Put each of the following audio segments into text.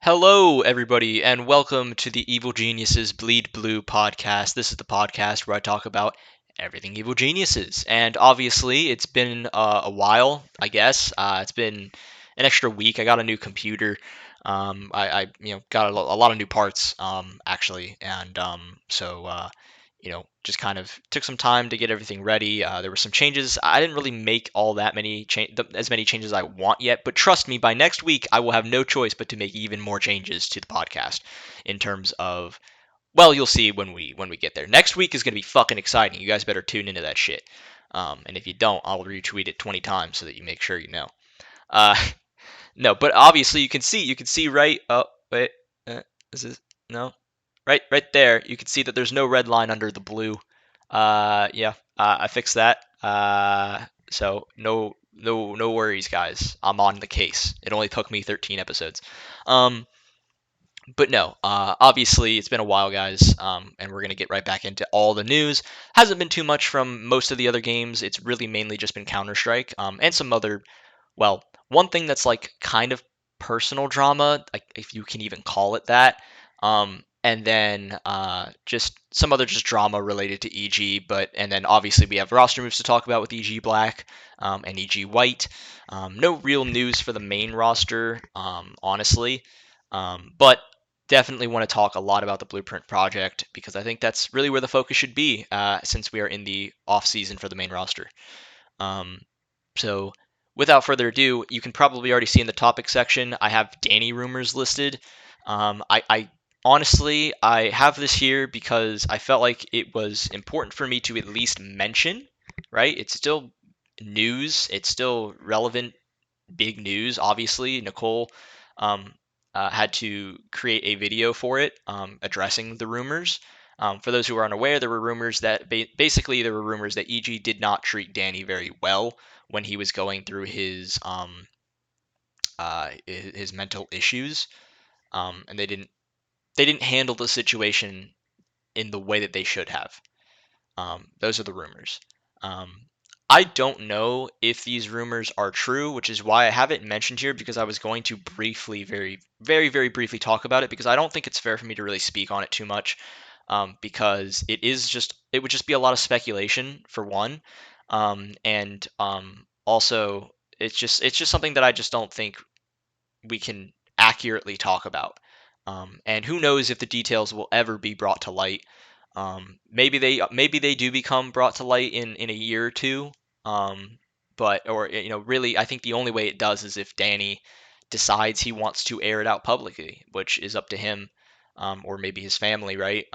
Hello, everybody, and welcome to the Evil Geniuses Bleed Blue podcast. This is the podcast where I talk about everything Evil Geniuses. And obviously, it's been a while, I guess. It's been an extra week. I got a new computer. I got a lot of new parts, actually, and just kind of took some time to get everything ready. There were some changes. I didn't really make all that many as many changes as I want yet, but trust me, by next week I will have no choice but to make even more changes to the podcast in terms of, well, you'll see when we get there. Next week is going to be fucking exciting. You guys better tune into that shit. And if you don't, I'll retweet it 20 times so that you make sure you know. Uh, no, but obviously you can see right. Oh wait, is this no? Right there. You can see that there's no red line under the blue. Yeah, I fixed that. So no worries, guys. I'm on the case. It only took me 13 episodes. Um, but no, obviously it's been a while, guys. And we're gonna get right back into all the news. Hasn't been too much from most of the other games. It's really mainly just been Counter Strike. And some other, well, one thing that's like kind of personal drama, like if you can even call it that. And then just some other just drama related to EG, and then obviously we have roster moves to talk about with EG Black and EG White. No real news for the main roster, honestly, but definitely want to talk a lot about the Blueprint project because I think that's really where the focus should be since we are in the off season for the main roster. Um, so without further ado, you can probably already see in the topic section, I have Danny rumors listed. I honestly, I have this here because I felt like it was important for me to at least mention, right? It's still news. It's still relevant, big news. Obviously, Nicole um, had to create a video for it addressing the rumors. For those who are unaware, there were rumors that basically there were rumors that EG did not treat Danny very well when he was going through his mental issues, and they didn't handle the situation in the way that they should have. Those are the rumors. Um, I don't know if these rumors are true, which is why I haven't mentioned here because I was going to briefly, very, very, very briefly talk about it because I don't think it's fair for me to really speak on it too much because it would just be a lot of speculation for one, and also it's just something that I just don't think we can accurately talk about. And who knows if the details will ever be brought to light. Maybe they do become brought to light in a year or two. But or really, I think the only way it does is if Danny decides he wants to air it out publicly, which is up to him. Or maybe his family, right?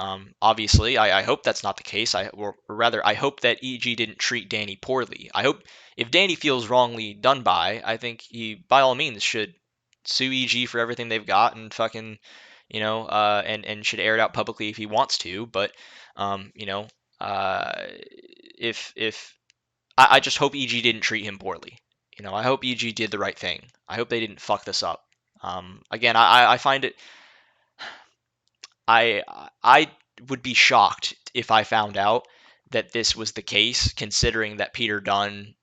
Obviously, I hope that's not the case. Or rather, I hope that EG didn't treat Danny poorly. I hope if Danny feels wrongly done by, I think he, by all means, should sue EG for everything they've got and fucking, and should air it out publicly if he wants to. But, um, you know, if I just hope EG didn't treat him poorly. I hope EG did the right thing. I hope they didn't fuck this up. Again, I find it. I I would be shocked if I found out that this was the case, considering that Peter Dunn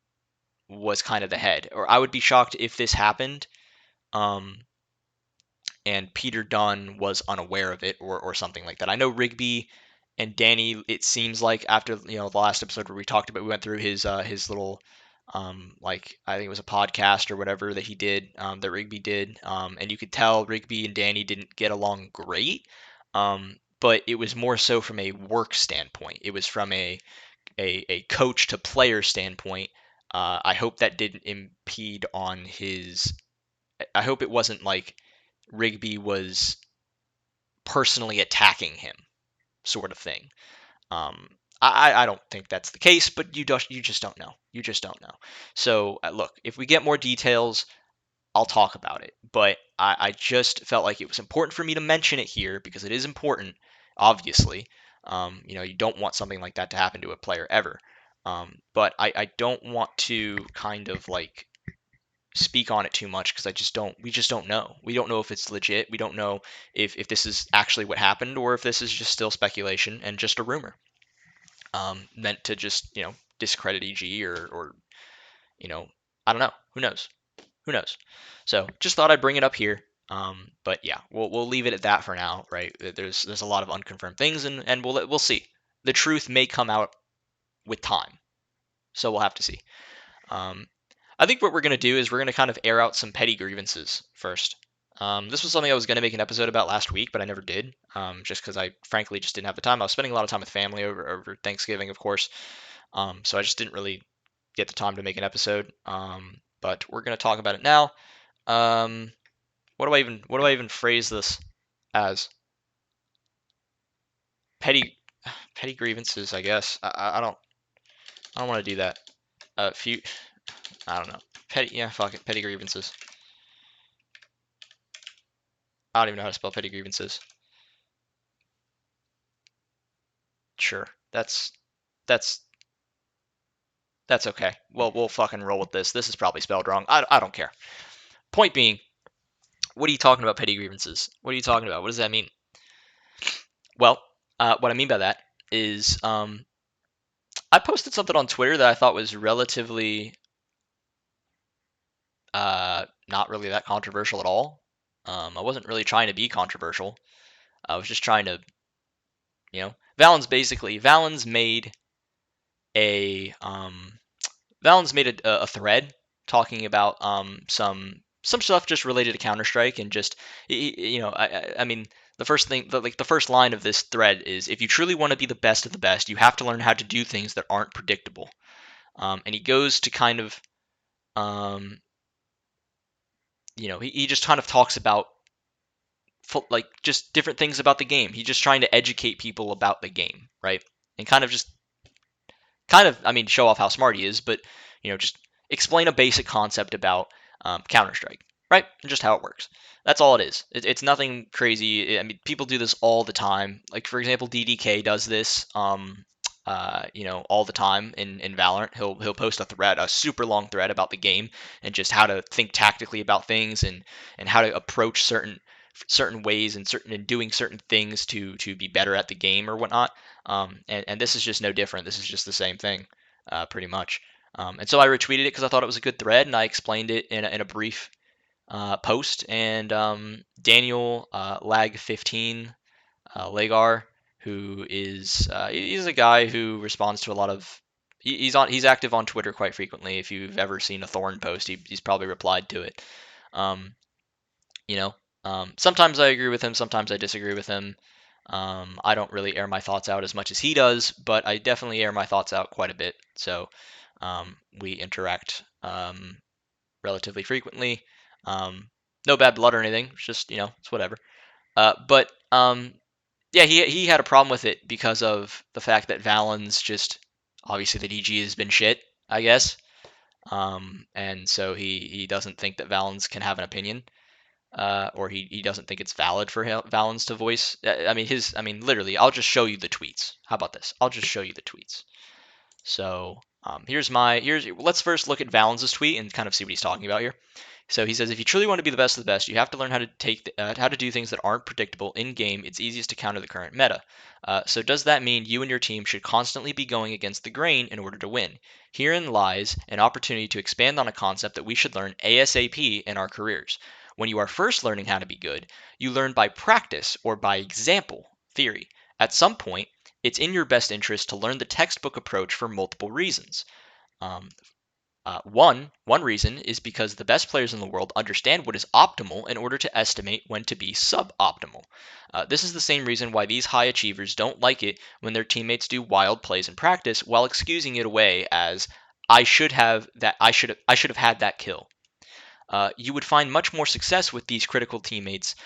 was kind of the head. Or I would be shocked if this happened. Um, and Peter Dunn was unaware of it or something like that. I know Rigby and Danny. It seems like after the last episode where we talked about, we went through his little like I think it was a podcast or whatever that he did that Rigby did, and you could tell Rigby and Danny didn't get along great. But it was more so from a work standpoint. It was from a coach to player standpoint. I hope that didn't impede on his. I hope it wasn't like Rigby was personally attacking him, sort of thing. Um, I don't think that's the case, but you just don't know. You just don't know. So look, if we get more details, I'll talk about it. But I just felt like it was important for me to mention it here because it is important, obviously. You don't want something like that to happen to a player ever. But I don't want to kind of like speak on it too much because we just don't know. We don't know if it's legit. We don't know if this is actually what happened or if this is just still speculation and just a rumor meant to just discredit EG or I don't know. Who knows? So just thought I'd bring it up here. But yeah, we'll leave it at that for now, right? There's a lot of unconfirmed things, and we'll see. The truth may come out with time, so we'll have to see. Um, I think what we're gonna do is we're gonna kind of air out some petty grievances first. This was something I was gonna make an episode about last week, but I never did, just because I frankly just didn't have the time. I was spending a lot of time with family over Thanksgiving, of course, so I just didn't really get the time to make an episode. But we're gonna talk about it now. Um, what do I even phrase this as? Petty grievances, I guess. I don't want to do that. Few I don't know. Petty, yeah, fuck it. Petty grievances. I don't even know how to spell petty grievances. Sure, that's that's okay. Well, we'll fucking roll with this. This is probably spelled wrong. I don't care. Point being, what are you talking about petty grievances? What are you talking about? What does that mean? Well, what I mean by that is I posted something on Twitter that I thought was relatively not really that controversial at all. I wasn't really trying to be controversial. I was just trying to, Valens made a a thread talking about some stuff just related to Counter Strike and just I mean the first line of this thread is, if you truly want to be the best of the best, you have to learn how to do things that aren't predictable. And he goes to kind of um, he just kind of talks about like just different things about the game. He's just trying to educate people about the game, right? And I mean, show off how smart he is, but just explain a basic concept about Counter Strike, right? And just how it works. That's all it is. It's nothing crazy. I mean, people do this all the time. Like, for example, DDK does this. All the time in Valorant. He'll post a super long thread about the game and just how to think tactically about things and how to approach certain ways and doing certain things to be better at the game or whatnot. And this is just no different. This is just the same thing, pretty much. And so I retweeted it because I thought it was a good thread, and I explained it in a brief post. And Daniel Lag15 Lagar, who is he's a guy who responds to a lot of he's active on Twitter quite frequently. If you've ever seen a Thorn post, he's probably replied to it. Um, you know, sometimes I agree with him, sometimes I disagree with him. I don't really air my thoughts out as much as he does, but I definitely air my thoughts out quite a bit. So we interact relatively frequently. No bad blood or anything. It's just it's whatever. But yeah, he had a problem with it because of the fact that Valens just obviously the DG has been shit, I guess. And so he doesn't think that Valens can have an opinion, or he doesn't think it's valid for Valens to voice. I mean, literally, I'll just show you the tweets. How about this? I'll just show you the tweets. So let's first look at Valens' tweet and kind of see what he's talking about here. So he says, if you truly want to be the best of the best, you have to learn how to do things that aren't predictable in game. It's easiest to counter the current meta. So does that mean you and your team should constantly be going against the grain in order to win? Herein lies an opportunity to expand on a concept that we should learn ASAP in our careers. When you are first learning how to be good, you learn by practice or by example theory. At some point, it's in your best interest to learn the textbook approach for multiple reasons. Um, one reason is because the best players in the world understand what is optimal in order to estimate when to be suboptimal. This is the same reason why these high achievers don't like it when their teammates do wild plays in practice while excusing it away as I should have had that kill. You would find much more success with these critical teammates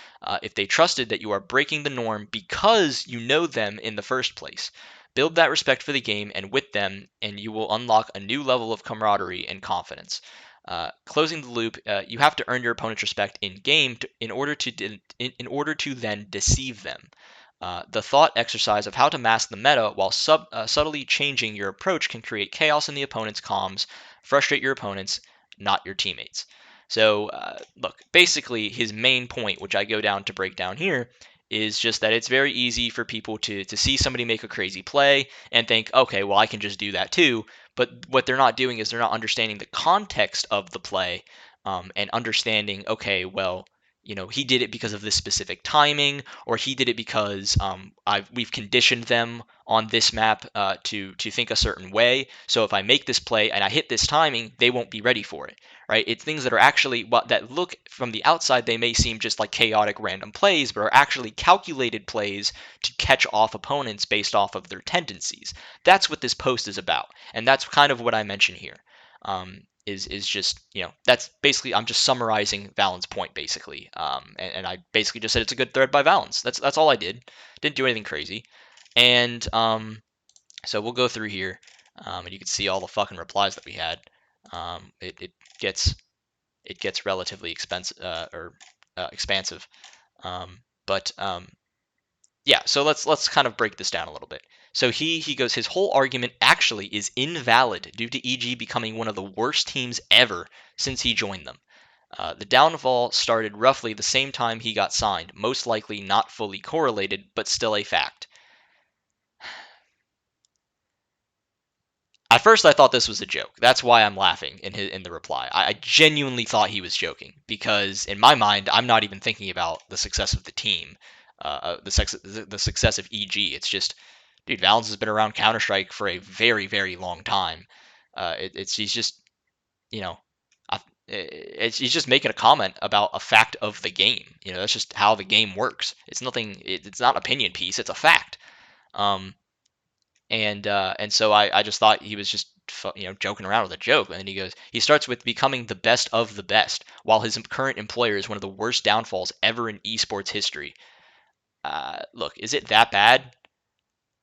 if they trusted that you are breaking the norm because you know them in the first place. Build that respect for the game and with them, and you will unlock a new level of camaraderie and confidence. Closing the loop, you have to earn your opponent's respect in game in order to then deceive them. The thought exercise of how to mask the meta while subtly changing your approach can create chaos in the opponent's comms, frustrate your opponents, not your teammates. So, look, basically, his main point, which I go down to break down here, is just that it's very easy for people to see somebody make a crazy play and think, okay, well, I can just do that too. But what they're not doing is they're not understanding the context of the play and understanding, okay, well, he did it because of this specific timing, or he did it because we've conditioned them on this map to think a certain way. So if I make this play and I hit this timing, they won't be ready for it, right? It's things that are actually that look from the outside, they may seem just like chaotic random plays, but are actually calculated plays to catch off opponents based off of their tendencies. That's what this post is about, and that's kind of what I mention here. Is just that's basically I'm just summarizing Valens' point basically, and I basically just said it's a good thread by Valens. That's all I did. Didn't do anything crazy, and so we'll go through here, and you can see all the fucking replies that we had. It gets relatively expansive, but yeah, so let's kind of break this down a little bit. So he goes, his whole argument actually is invalid due to EG becoming one of the worst teams ever since he joined them. The downfall started roughly the same time he got signed, most likely not fully correlated, but still a fact. At first, I thought this was a joke. That's why I'm laughing in the reply. I genuinely thought he was joking because in my mind, I'm not even thinking about the success of the team, the success of EG. It's just, dude, Valens has been around Counter Strike for a very very long time. He's just you know, he's just making a comment about a fact of the game. That's just how the game works. It's nothing. It's not an opinion piece. It's a fact. Um, and so I just thought he was just joking around with a joke. And then he starts with becoming the best of the best, while his current employer is one of the worst downfalls ever in esports history. Look, is it that bad?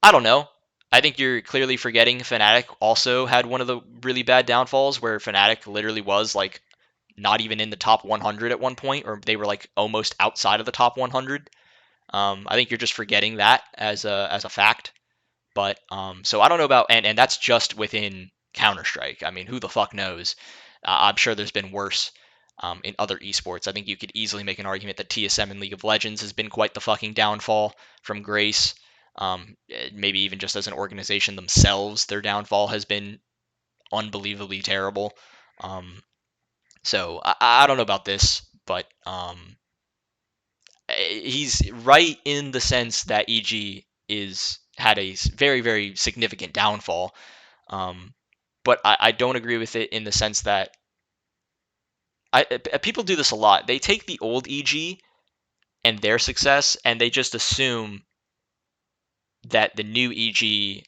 I don't know. I think you're clearly forgetting Fnatic also had one of the really bad downfalls where Fnatic literally was like not even in the top 100 at one point, or they were like almost outside of the top 100. I think you're just forgetting that as a fact. But so I don't know about and that's just within Counter Strike. I mean, who the fuck knows? I'm sure there's been worse in other esports. I think you could easily make an argument that TSM in League of Legends has been quite the fucking downfall from Grace. Maybe even just as an organization themselves, their downfall has been unbelievably terrible. So I don't know about this, but he's right in the sense that EG is had a very very significant downfall. But I don't agree with it in the sense that people do this a lot. They take the old EG and their success, and they just assume that the new EG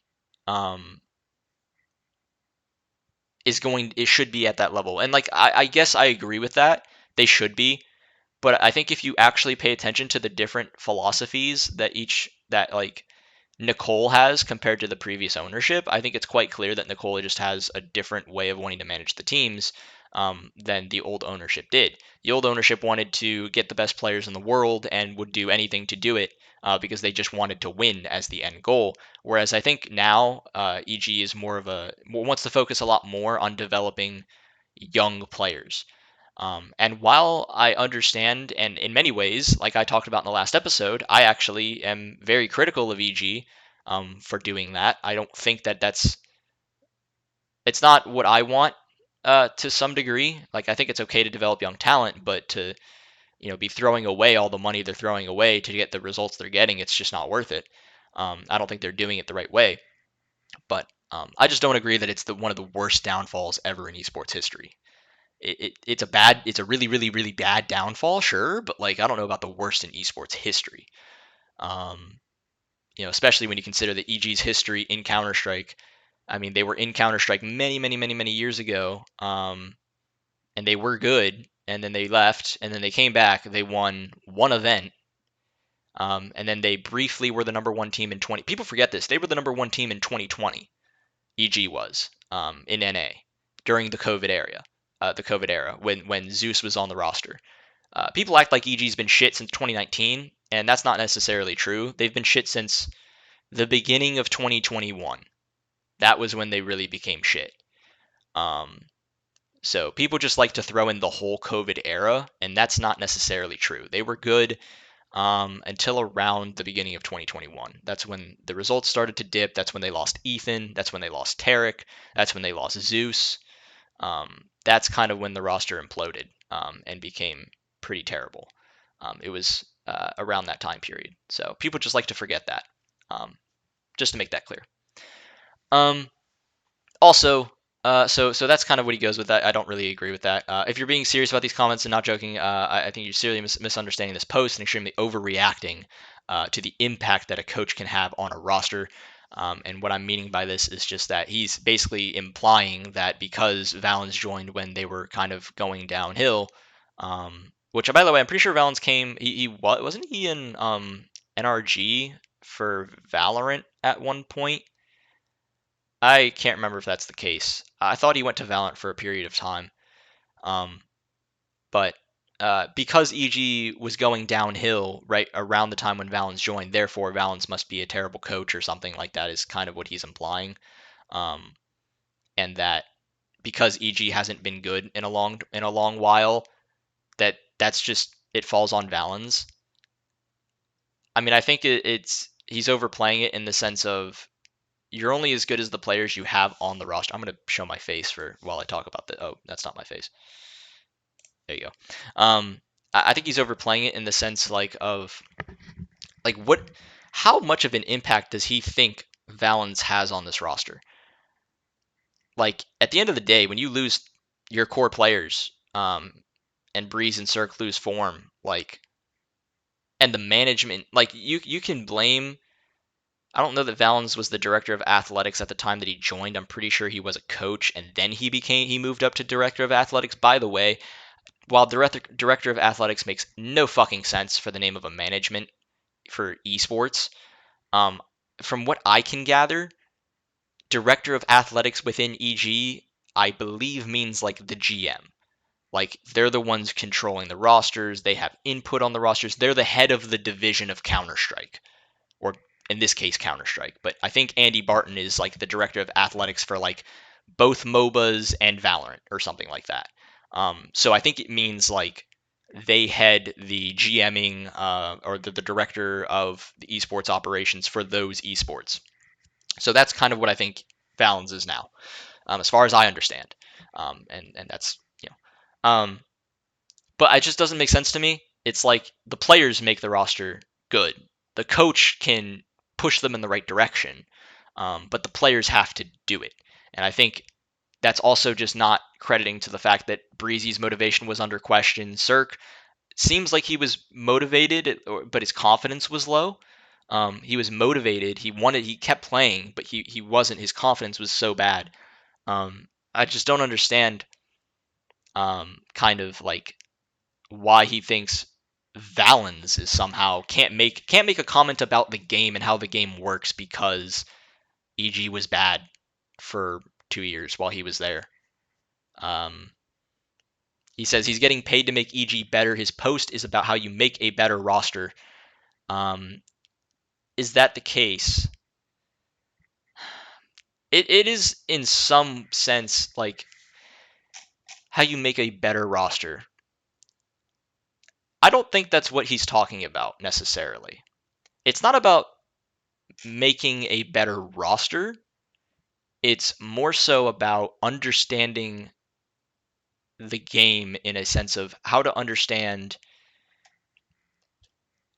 it should be at that level. And like I guess I agree with that. They should be. But I think if you actually pay attention to the different philosophies that like Nicole has compared to the previous ownership, I think it's quite clear that Nicole just has a different way of wanting to manage the teams than the old ownership did. The old ownership wanted to get the best players in the world and would do anything to do it because they just wanted to win as the end goal. Whereas I think now EG is wants to focus a lot more on developing young players. And while I understand, and in many ways, like I talked about in the last episode, I actually am very critical of EG for doing that. I don't think it's not what I want to some degree. Like I think it's okay to develop young talent, but to be throwing away all the money they're throwing away to get the results they're getting, it's just not worth it. I don't think they're doing it the right way. But I just don't agree that it's one of the worst downfalls ever in esports history. It's a really really really bad downfall, sure, but like I don't know about the worst in esports history. Um, Especially when you consider the EG's history in Counter Strike. I mean, they were in Counter Strike many many many many years ago, and they were good, and then they left, and then they came back. They won one event, and then they briefly were the number one team in 20. People forget this. They were the number one team in 2020. EG was in NA during the COVID era when Zeus was on the roster. People act like EG's been shit since 2019, and that's not necessarily true. They've been shit since the beginning of 2021. That was when they really became shit. Um, so people just like to throw in the whole COVID era, and that's not necessarily true. They were good until around the beginning of 2021. That's when the results started to dip. That's when they lost Ethan. That's when they lost Tarek. That's when they lost Zeus. That's kind of when the roster imploded and became pretty terrible. It was around that time period. So people just like to forget that. Just to make that clear. Also, so that's kind of what he goes with that. I don't really agree with that. If you're being serious about these comments and not joking, I think you're seriously misunderstanding this post and extremely overreacting to the impact that a coach can have on a roster. And what I'm meaning by this is just that he's basically implying that because Valens joined when they were kind of going downhill, which by the way, I'm pretty sure Valens came. He wasn't he in NRG for Valorant at one point? I can't remember if that's the case. I thought he went to Valorant for a period of time. Um, but because EG was going downhill right around the time when Valens joined, therefore Valens must be a terrible coach or something like that is kind of what he's implying. And that because EG hasn't been good in a long while, that's just it falls on Valens. I mean, I think it's he's overplaying it in the sense of you're only as good as the players you have on the roster. I'm going to show my face for while I talk about the. Oh, that's not my face. There you go. I think he's overplaying it in the sense of what, how much of an impact does he think Valens has on this roster? Like at the end of the day, when you lose your core players, and Breeze and Cirque lose form, and the management, you can blame. I don't know that Valens was the director of athletics at the time that he joined. I'm pretty sure he was a coach, and then he moved up to director of athletics. By the way, while director of athletics makes no fucking sense for the name of a management for esports, um, from what I can gather, director of athletics within EG, I believe means like the GM. Like they're the ones controlling the rosters. They have input on the rosters. They're the head of the division of Counter Strike, or in this case Counter Strike. But I think Andy Barton is like the director of athletics for like both MOBAs and Valorant or something like that. So I think it means like they head the GMing or the director of the esports operations for those esports. So that's kind of what I think Valens is now, as far as I understand. And that's Um, but it just doesn't make sense to me. It's like the players make the roster good. The coach can push them in the right direction, but the players have to do it. And I think that's also just not crediting to the fact that Breezy's motivation was under question. Cirque seems like he was motivated, but his confidence was low. He was motivated. He kept playing, but he wasn't. His confidence was so bad. I just don't understand, kind of like why he thinks Valens is somehow can't make a comment about the game and how the game works because EG was bad for 2 years while he was there. Um, he says he's getting paid to make EG better. His post is about how you make a better roster. Is that the case? It is in some sense like how you make a better roster. I don't think that's what he's talking about necessarily. It's not about making a better roster. It's more so about understanding the game in a sense of how to understand.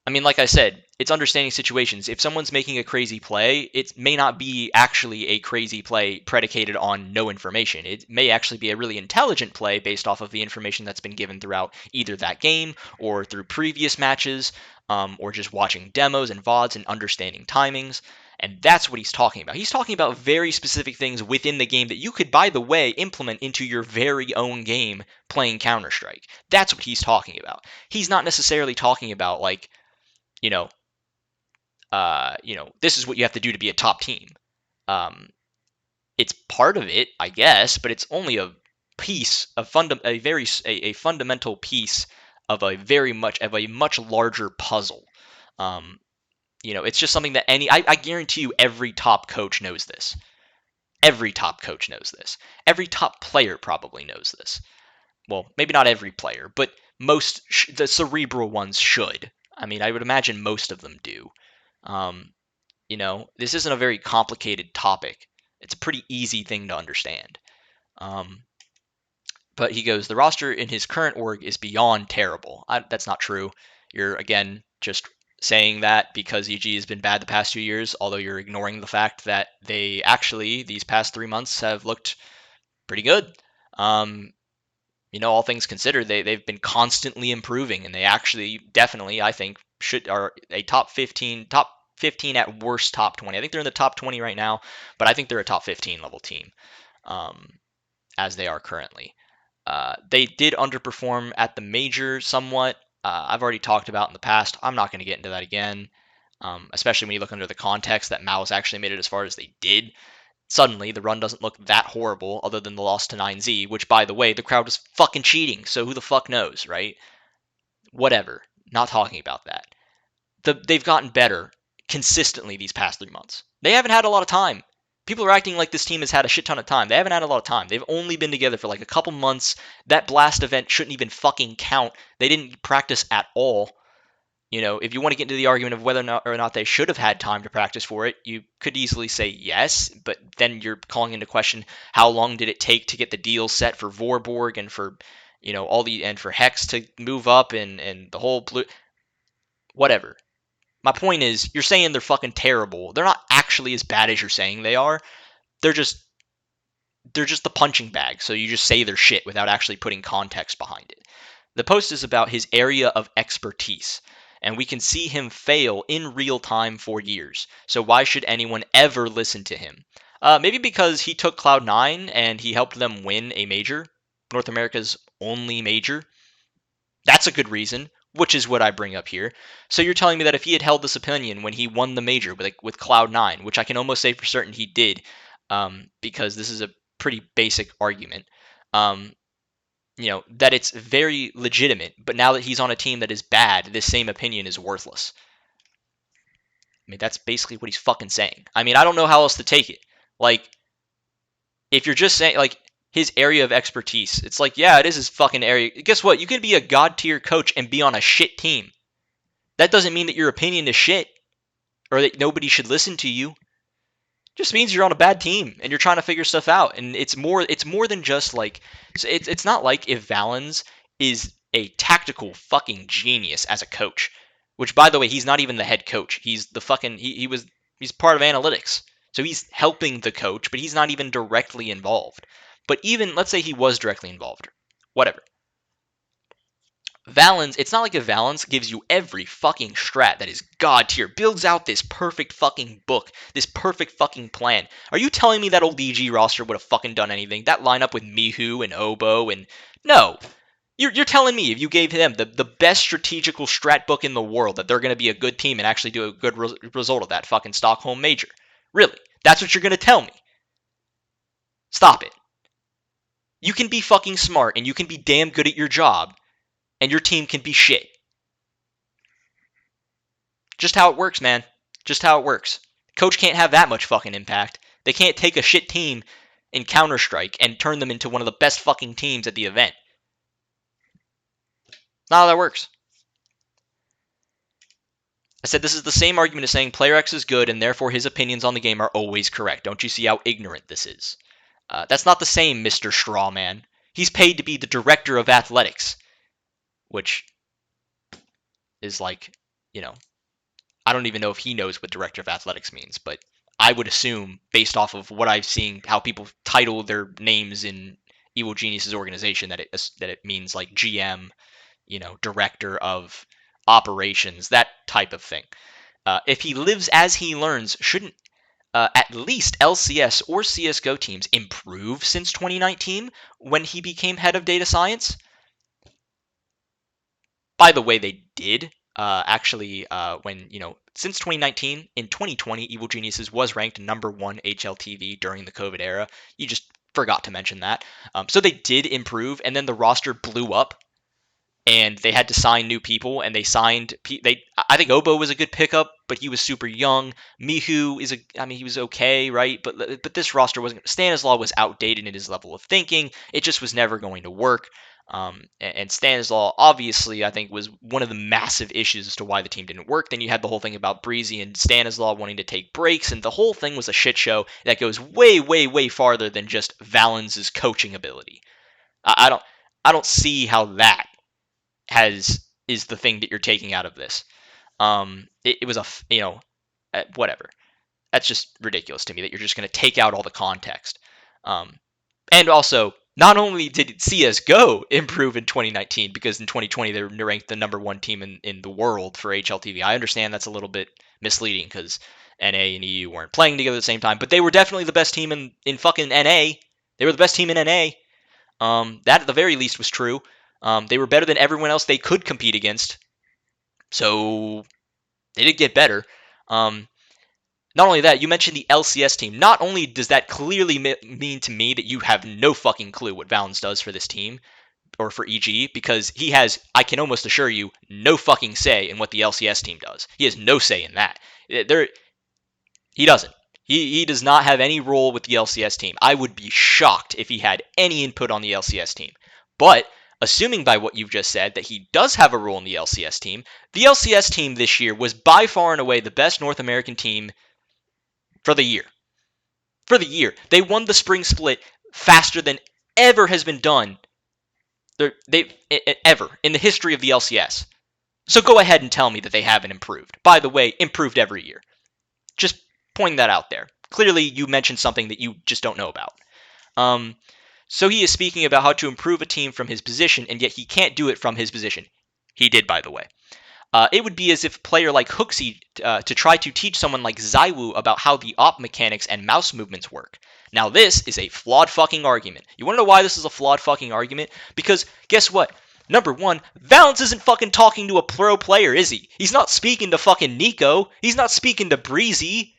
I mean, like I said, it's understanding situations. If someone's making a crazy play, it may not be actually a crazy play predicated on no information. It may actually be a really intelligent play based off of the information that's been given throughout either that game or through previous matches, or just watching demos and VODs and understanding timings. And that's what he's talking about. He's talking about very specific things within the game that you could, by the way, implement into your very own game playing Counter-Strike. That's what he's talking about. He's not necessarily talking about like, you know, this is what you have to do to be a top team. Um, it's part of it, I guess, but it's only a piece, a fundamental piece of a much larger puzzle. Um, it's just something that I guarantee you every top coach knows this. Every top coach knows this. Every top player probably knows this. Well, maybe not every player, but the cerebral ones should. I mean, I would imagine most of them do. Um, this isn't a very complicated topic. It's a pretty easy thing to understand. But he goes, the roster in his current org is beyond terrible. That's not true. You're, again, just saying that because EG has been bad the past 2 years, although you're ignoring the fact that they actually, these past 3 months, have looked pretty good. All things considered, they've been constantly improving, and they actually definitely, I think, are a top 15 at worst top 20. I think they're in the top 20 right now, but I think they're a top 15 level team, as they are currently. They did underperform at the major somewhat. I've already talked about in the past. I'm not going to get into that again, especially when you look under the context that Mao's actually made it as far as they did. Suddenly, the run doesn't look that horrible other than the loss to 9Z, which, by the way, the crowd was fucking cheating, so who the fuck knows, right? Whatever. Not talking about that. They've gotten better consistently these past 3 months. They haven't had a lot of time. People are acting like this team has had a shit ton of time. They haven't had a lot of time. They've only been together for like a couple months. That blast event shouldn't even fucking count. They didn't practice at all. If you want to get into the argument of whether or not they should have had time to practice for it, you could easily say yes, but then you're calling into question how long did it take to get the deal set for Vorborg and for and for Hex to move up and the whole blue whatever. My point is, you're saying they're fucking terrible. They're not actually as bad as you're saying they are. They're just the punching bag, so you just say they're shit without actually putting context behind it. The post is about his area of expertise, and we can see him fail in real time for years. So why should anyone ever listen to him? Maybe because he took Cloud9 and he helped them win a major, North America's only major. That's a good reason, which is what I bring up here. So you're telling me that if he had held this opinion when he won the major with Cloud9, which I can almost say for certain he did, because this is a pretty basic argument, that it's very legitimate, but now that he's on a team that is bad, this same opinion is worthless. I mean, that's basically what he's fucking saying. I mean, I don't know how else to take it. Like, if you're just saying, like, his area of expertise, it's like, yeah, it is his fucking area. Guess what? You can be a god tier coach and be on a shit team. That doesn't mean that your opinion is shit or that nobody should listen to you. Just means you're on a bad team and you're trying to figure stuff out. And it's more than just like, it's not like if Valens is a tactical fucking genius as a coach, which, by the way, he's not even the head coach. He's the fucking, he's part of analytics. So he's helping the coach, but he's not even directly involved. But even, let's say he was directly involved, whatever. Valens, it's not like if Valens gives you every fucking strat that is god tier, builds out this perfect fucking book, this perfect fucking plan. Are you telling me that old EG roster would have fucking done anything? That lineup with Mihu and Obo and... No. You're telling me if you gave them the best strategical strat book in the world that they're going to be a good team and actually do a good result of that fucking Stockholm Major? Really? That's what you're going to tell me? Stop it. You can be fucking smart and you can be damn good at your job, and your team can be shit. Just how it works, man. Just how it works. Coach can't have that much fucking impact. They can't take a shit team in Counter-Strike and turn them into one of the best fucking teams at the event. Not how that works. I said this is the same argument as saying Player X is good and therefore his opinions on the game are always correct. Don't you see how ignorant this is? That's not the same, Mr. Strawman. He's paid to be the director of athletics, which is like, I don't even know if he knows what director of athletics means, but I would assume, based off of what I've seen, how people title their names in Evil Genius's organization, that it means like GM, director of operations, that type of thing. If he lives as he learns, shouldn't at least LCS or CSGO teams improve since 2019 when he became head of data science? By the way, they did. When, since 2019, in 2020, Evil Geniuses was ranked number 1 HLTV during the COVID era. You just forgot to mention that. So they did improve, and then the roster blew up, and they had to sign new people, and they signed... I think Obo was a good pickup, but he was super young. Mihu he was okay, right? But this roster wasn't... Stanislaw was outdated in his level of thinking. It just was never going to work. And Stanislaw, obviously, I think, was one of the massive issues as to why the team didn't work. Then you had the whole thing about Breezy and Stanislaw wanting to take breaks, and the whole thing was a shit show that goes way, way, way farther than just Valens' coaching ability. I don't see how that is the thing that you're taking out of this. It was whatever. That's just ridiculous to me that you're just going to take out all the context. And also, not only did CSGO improve in 2019, because in 2020 they were ranked the number one team in the world for HLTV. I understand that's a little bit misleading because NA and EU weren't playing together at the same time, but they were definitely the best team in fucking NA. They were the best team in NA. That at the very least was true. They were better than everyone else they could compete against. So they did get better. Not only that, you mentioned the LCS team. Not only does that clearly mean to me that you have no fucking clue what Valens does for this team, or for EG, because he has, I can almost assure you, no fucking say in what the LCS team does. He has no say in that. He doesn't. He does not have any role with the LCS team. I would be shocked if he had any input on the LCS team. But assuming by what you've just said that he does have a role in the LCS team this year was by far and away the best North American team for the year. For the year. They won the spring split faster than ever has been done ever in the history of the LCS. So go ahead and tell me that they haven't improved. By the way, improved every year. Just pointing that out there. Clearly, you mentioned something that you just don't know about. So he is speaking about how to improve a team from his position, and yet he can't do it from his position. He did, by the way. It would be as if a player like Hooksy to try to teach someone like Zywoo about how the op mechanics and mouse movements work. Now this is a flawed fucking argument. You want to know why this is a flawed fucking argument? Because guess what? Number one, Valens isn't fucking talking to a pro player, is he? He's not speaking to fucking Nico. He's not speaking to Breezy.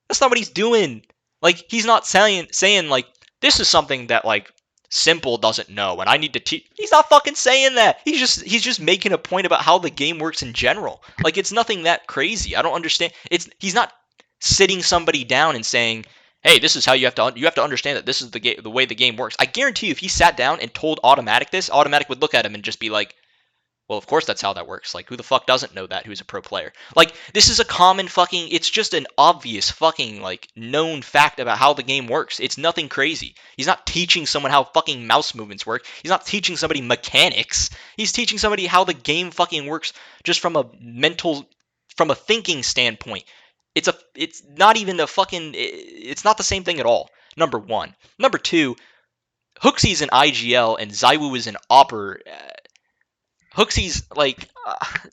That's not what he's doing. Like, he's not saying like, this is something that, like, Simple doesn't know, and I need to teach. He's not fucking saying that. He's just making a point about how the game works in general. Like, it's nothing that crazy. I don't understand. He's not sitting somebody down and saying, "Hey, this is how you have to understand that this is the way the game works." I guarantee you, if he sat down and told Automatic this, Automatic would look at him and just be like, well, of course that's how that works. Like, who the fuck doesn't know that who's a pro player? Like, this is a common fucking, it's just an obvious fucking, like, known fact about how the game works. It's nothing crazy. He's not teaching someone how fucking mouse movements work. He's not teaching somebody mechanics. He's teaching somebody how the game fucking works just from a thinking standpoint. It's not even it's not the same thing at all. Number one. Number two, Hooksy's an IGL and Zywoo is an Opper. Hooksy's like,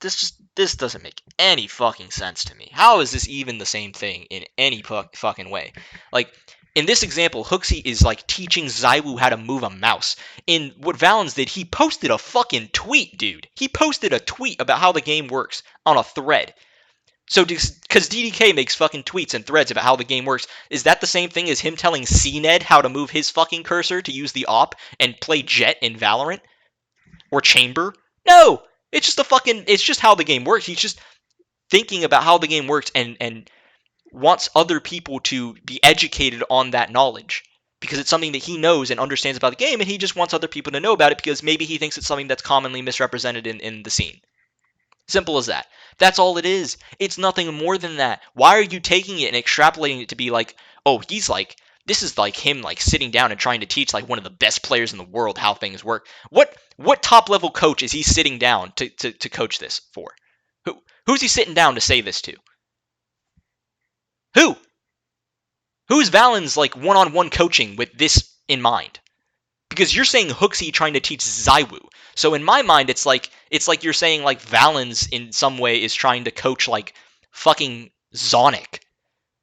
this doesn't make any fucking sense to me. How is this even the same thing in any fucking way? Like, in this example, Hooksy is like teaching Zywoo how to move a mouse. In what Valens did, he posted a fucking tweet, dude. He posted a tweet about how the game works on a thread. So, because DDK makes fucking tweets and threads about how the game works, is that the same thing as him telling CNED how to move his fucking cursor to use the op and play Jet in Valorant? Or Chamber? No! It's just how the game works. He's just thinking about how the game works and wants other people to be educated on that knowledge. Because it's something that he knows and understands about the game, and he just wants other people to know about it because maybe he thinks it's something that's commonly misrepresented in the scene. Simple as that. That's all it is. It's nothing more than that. Why are you taking it and extrapolating it to be like, oh, he's like, this is like him like sitting down and trying to teach like one of the best players in the world how things work. What top level coach is he sitting down to coach this for? Who's he sitting down to say this to? Who? Who's Valens like one-on-one coaching with this in mind? Because you're saying Hooksy trying to teach Zywoo. So in my mind, it's like you're saying like Valens in some way is trying to coach like fucking Zonic.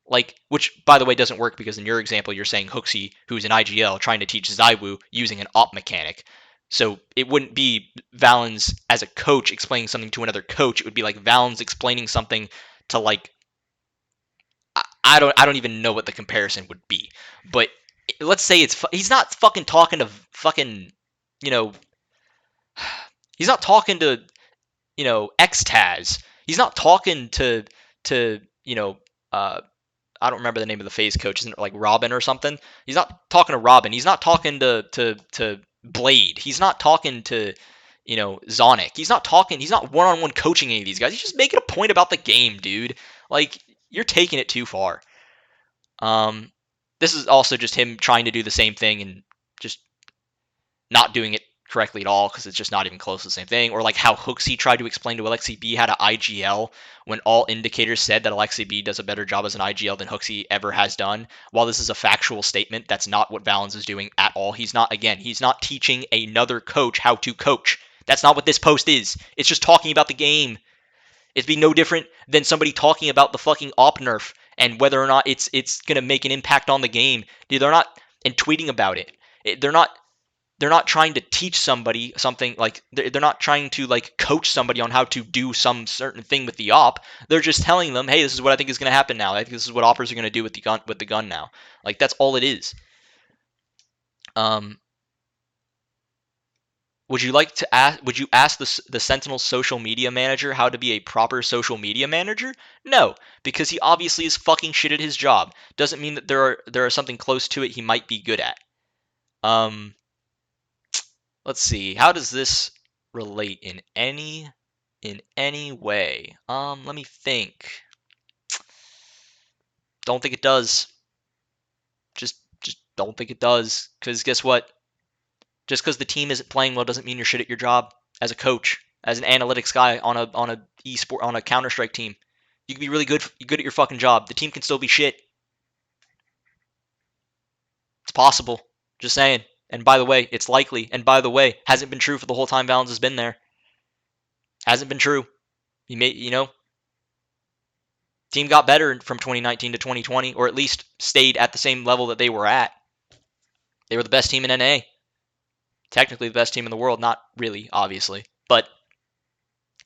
Like, which, by the way, doesn't work because in your example, you're saying Hooksy, who's an IGL, trying to teach Zywoo using an op mechanic. So it wouldn't be Valens as a coach explaining something to another coach. It would be like Valens explaining something to like, I don't even know what the comparison would be. But let's say he's not fucking talking to fucking, he's not talking to, Xtaz. He's not talking to I don't remember the name of the phase coach. Isn't it like Robin or something? He's not talking to Robin. He's not talking to Blade. He's not talking to, Zonic. He's not one-on-one coaching any of these guys. He's just making a point about the game, dude. Like, you're taking it too far. This is also just him trying to do the same thing and just not doing it correctly at all because it's just not even close to the same thing. Or like how Hooksy tried to explain to Alexi B how to IGL when all indicators said that Alexi B does a better job as an IGL than Hooksy ever has done. While this is a factual statement, that's not what Valens is doing at all. He's not teaching another coach how to coach. That's not what this post is. It's just talking about the game. It'd be no different than somebody talking about the fucking op nerf and whether or not it's gonna make an impact on the game. Dude, they're not and tweeting about it. They're not trying to teach somebody something, like they're not trying to like coach somebody on how to do some certain thing with the op. They're just telling them, hey, this is what I think is going to happen now. I think this is what operators are going to do with the gun now. Like that's all it is. Would you ask the Sentinel's social media manager how to be a proper social media manager? No, because he obviously is fucking shit at his job. Doesn't mean that there are something close to it he might be good at. Let's see. How does this relate in any way? Let me think. Don't think it does. Just don't think it does. Because guess what? Just because the team isn't playing well doesn't mean you're shit at your job as a coach, as an analytics guy on a Counter Strike team. You can be really good at your fucking job. The team can still be shit. It's possible. Just saying. And by the way, it's likely. And by the way, hasn't been true for the whole time Valens has been there. Hasn't been true. Team got better from 2019 to 2020, or at least stayed at the same level that they were at. They were the best team in NA. Technically the best team in the world. Not really, obviously. But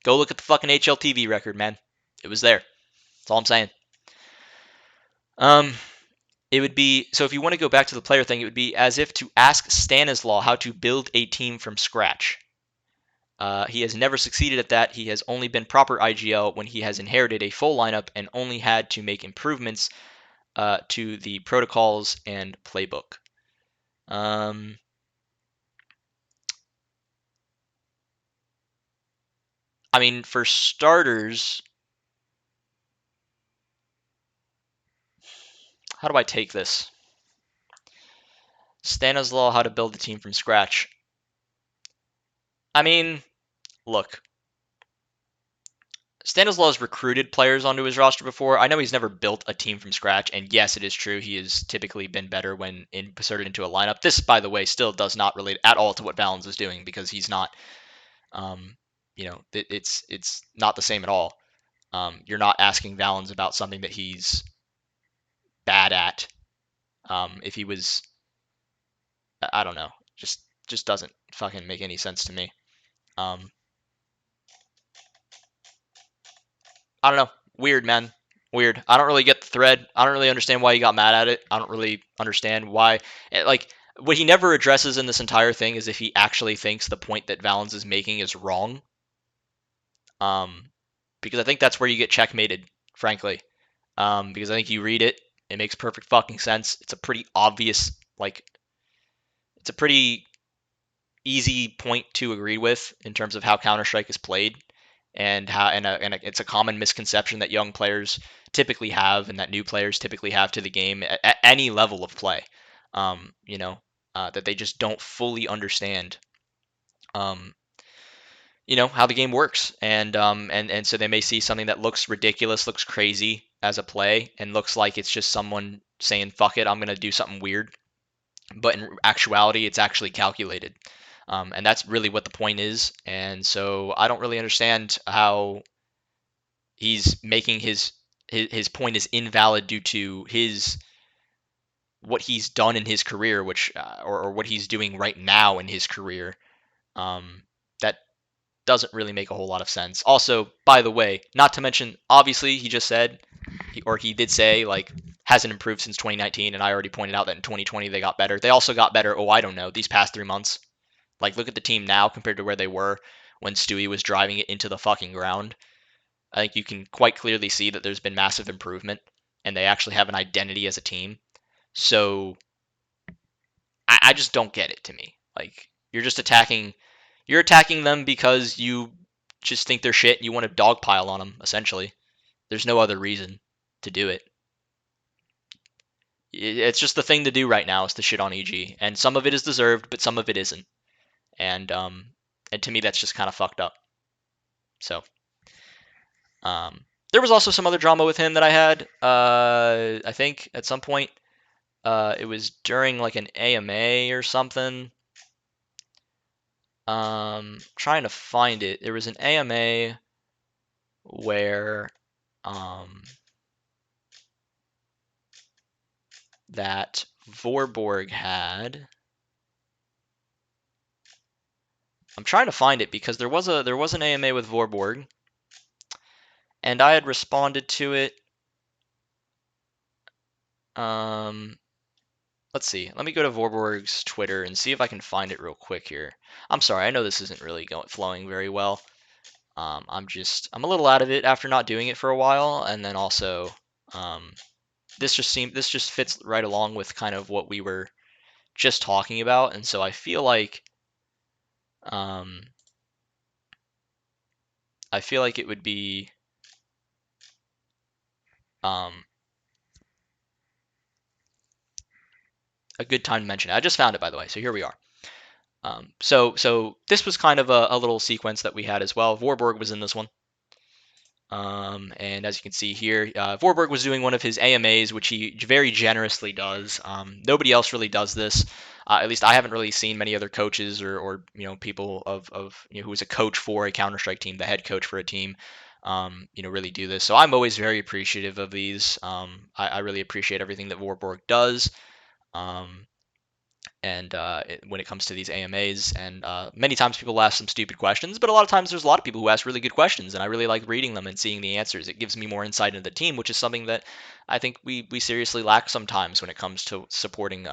go look at the fucking HLTV record, man. It was there. That's all I'm saying. It would be, so if you want to go back to the player thing, it would be as if to ask Stanislaw how to build a team from scratch. He has never succeeded at that. He has only been proper IGL when he has inherited a full lineup and only had to make improvements to the protocols and playbook. I mean, for starters, how do I take this? Stanislaw, how to build a team from scratch. I mean, look. Stanislaw's recruited players onto his roster before. I know he's never built a team from scratch, and yes, it is true he has typically been better when inserted into a lineup. This, by the way, still does not relate at all to what Valens is doing because he's not, it's not the same at all. You're not asking Valens about something that he's bad at. If he was, I don't know, just doesn't fucking make any sense to me. I don't know. Weird, man. Weird. I don't really get the thread. I don't really understand why he got mad at it. I don't really understand why. Like, what he never addresses in this entire thing is if he actually thinks the point that Valens is making is wrong. Because I think that's where you get checkmated, frankly. Because I think you read it, it makes perfect fucking sense. It's a pretty obvious, it's a pretty easy point to agree with in terms of how Counter-Strike is played, and it's a common misconception that young players typically have and that new players typically have to the game at any level of play. That they just don't fully understand how the game works, and so they may see something that looks ridiculous, looks crazy as a play, and looks like it's just someone saying fuck it, I'm gonna do something weird, but in actuality it's actually calculated, and that's really what the point is. And so I don't really understand how he's making his point is invalid due to what he's done in his career, which or what he's doing right now in his career. That doesn't really make a whole lot of sense. Also, by the way, not to mention, obviously, he just said, he did say, like, hasn't improved since 2019, and I already pointed out that in 2020 they got better. They also got better, I don't know, these past 3 months. Like, look at the team now compared to where they were when Stewie was driving it into the fucking ground. I think you can quite clearly see that there's been massive improvement, and they actually have an identity as a team. So, I just don't get it to me. Like, you're attacking them because you just think they're shit and you want to dogpile on them, essentially. There's no other reason to do it. It's just the thing to do right now is to shit on EG. And some of it is deserved, but some of it isn't. and to me that's just kind of fucked up. So there was also some other drama with him that I had. I think at some point it was during like an AMA or something. Trying to find it. There was an AMA where that Vorborg had. I'm trying to find it because there was an AMA with Vorborg, and I had responded to it. Let's see. Let me go to Vorborg's Twitter and see if I can find it real quick here. I'm sorry. I know this isn't really flowing very well. I'm a little out of it after not doing it for a while, and then also this just fits right along with kind of what we were just talking about, and so I feel like it would be a good time to mention it. I just found it, by the way, so here we are. So this was kind of a little sequence that we had as well. Vorborg was in this one. And as you can see here, Vorborg was doing one of his AMAs, which he very generously does. Nobody else really does this. At least I haven't really seen many other coaches or people of who is a coach for a Counter-Strike team, the head coach for a team, really do this. So I'm always very appreciative of these. I really appreciate everything that Vorborg does. And when it comes to these AMAs, and many times people ask some stupid questions, but a lot of times there's a lot of people who ask really good questions, and I really like reading them and seeing the answers. It gives me more insight into the team, which is something that I think we seriously lack sometimes when it comes to supporting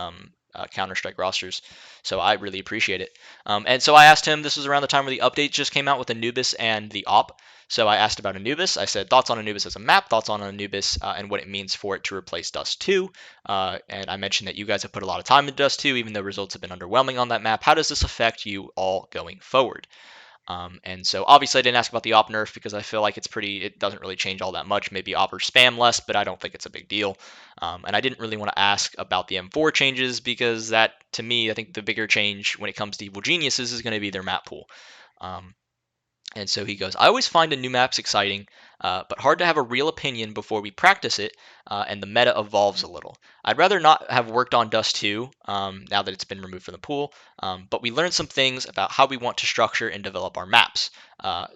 Counter-Strike rosters. So I really appreciate it. And so I asked him, this was around the time where the update just came out with Anubis and the op. So I asked about Anubis. I said, thoughts on Anubis as a map, thoughts on Anubis and what it means for it to replace Dust 2. And I mentioned that you guys have put a lot of time into Dust 2, even though results have been underwhelming on that map. How does this affect you all going forward? And so obviously I didn't ask about the op nerf because I feel like it doesn't really change all that much. Maybe op or spam less, but I don't think it's a big deal. And I didn't really want to ask about the M4 changes because that, to me, I think the bigger change when it comes to Evil Geniuses is going to be their map pool. And so he goes, I always find a new maps exciting, but hard to have a real opinion before we practice it, and the meta evolves a little. I'd rather not have worked on Dust 2 now that it's been removed from the pool, but we learned some things about how we want to structure and develop our maps.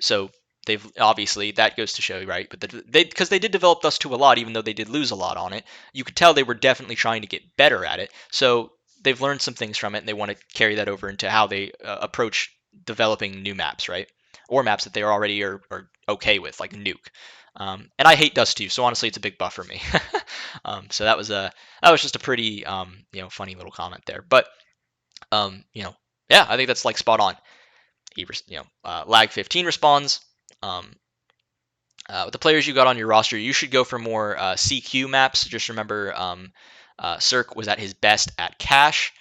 So they've obviously, that goes to show, right? But because they did develop Dust 2 a lot, even though they did lose a lot on it, you could tell they were definitely trying to get better at it. So they've learned some things from it, and they want to carry that over into how they approach developing new maps, right? Or maps that they already are okay with, like Nuke. And I hate Dust 2, so honestly, it's a big buff for me. So that was just a pretty funny little comment there. But yeah, I think that's like spot on. Lag 15 responds. With the players you got on your roster, you should go for more CQ maps. Just remember, Cirque was at his best at Cash.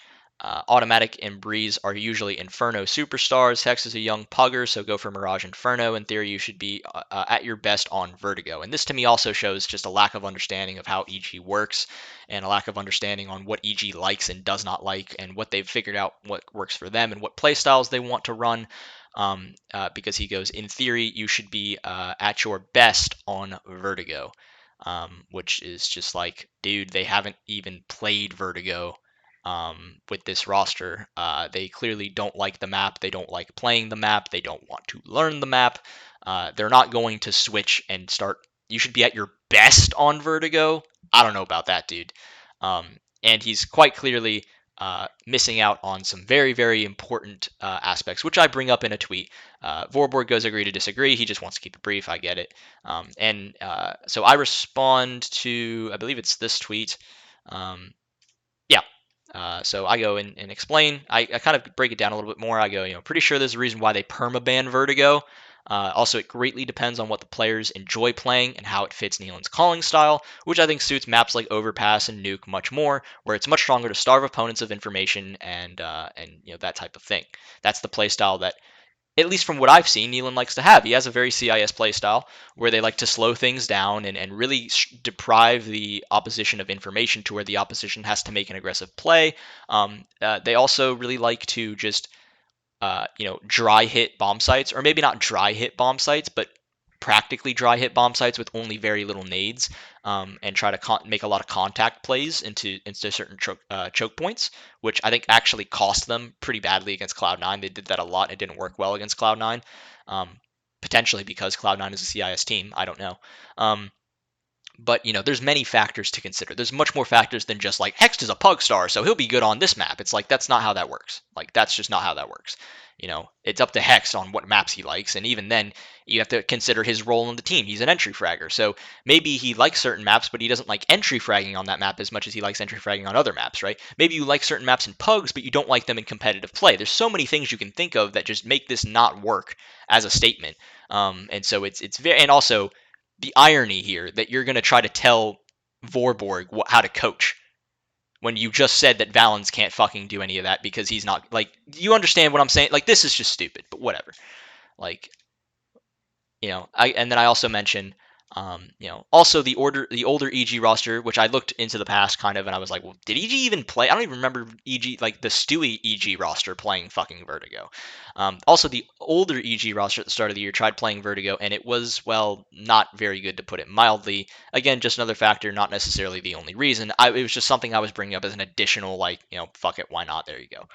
Automatic and Breeze are usually Inferno superstars. Hex is a young pugger, so go for Mirage Inferno. In theory, you should be at your best on Vertigo. And this to me also shows just a lack of understanding of how EG works and a lack of understanding on what EG likes and does not like and what they've figured out what works for them and what playstyles they want to run. Because he goes, in theory, you should be at your best on Vertigo. Which is just like, dude, they haven't even played Vertigo with this roster. They clearly don't like the map. They don't like playing the map. They don't want to learn the map. They're not going to switch and start. You should be at your best on Vertigo. I don't know about that, dude. And he's quite clearly missing out on some very, very important aspects, which I bring up in a tweet. Vorborg goes agree to disagree. He just wants to keep it brief. I get it. So I respond to, I believe it's this tweet. Yeah. So I go and explain. I kind of break it down a little bit more. I go, pretty sure there's a reason why they permaban Vertigo. Also, it greatly depends on what the players enjoy playing and how it fits Nealon's calling style, which I think suits maps like Overpass and Nuke much more, where it's much stronger to starve opponents of information and that type of thing. That's the playstyle that, at least from what I've seen, Nealon likes to have. He has a very CIS playstyle where they like to slow things down and really deprive the opposition of information to where the opposition has to make an aggressive play. They also really like to just dry hit bomb sites, or maybe not dry hit bomb sites, but practically dry hit bomb sites with only very little nades, and try to make a lot of contact plays into certain choke points, which I think actually cost them pretty badly against Cloud9. They did that a lot. It didn't work well against Cloud9, potentially because Cloud9 is a CIS team. I don't know. But there's many factors to consider. There's much more factors than just like Hext is a pug star, so he'll be good on this map. It's like that's not how that works. Like that's just not how that works. It's up to Hext on what maps he likes, and even then, you have to consider his role in the team. He's an entry fragger, so maybe he likes certain maps, but he doesn't like entry fragging on that map as much as he likes entry fragging on other maps, right? Maybe you like certain maps in pugs, but you don't like them in competitive play. There's so many things you can think of that just make this not work as a statement. And so it's very, and also the irony here that you're going to try to tell Vorborg how to coach when you just said that Valens can't fucking do any of that because he's not, like, you understand what I'm saying? Like, this is just stupid, but whatever. Like, and then I also mentioned, also the older EG roster, which I looked into the past kind of, and I was like, well, did EG even play? I don't even remember EG, like the Stewie EG roster playing fucking Vertigo. Also, the older EG roster at the start of the year tried playing Vertigo, and it was, well, not very good to put it mildly. Again, just another factor, not necessarily the only reason. It was just something I was bringing up as an additional, like, fuck it, why not? There you go.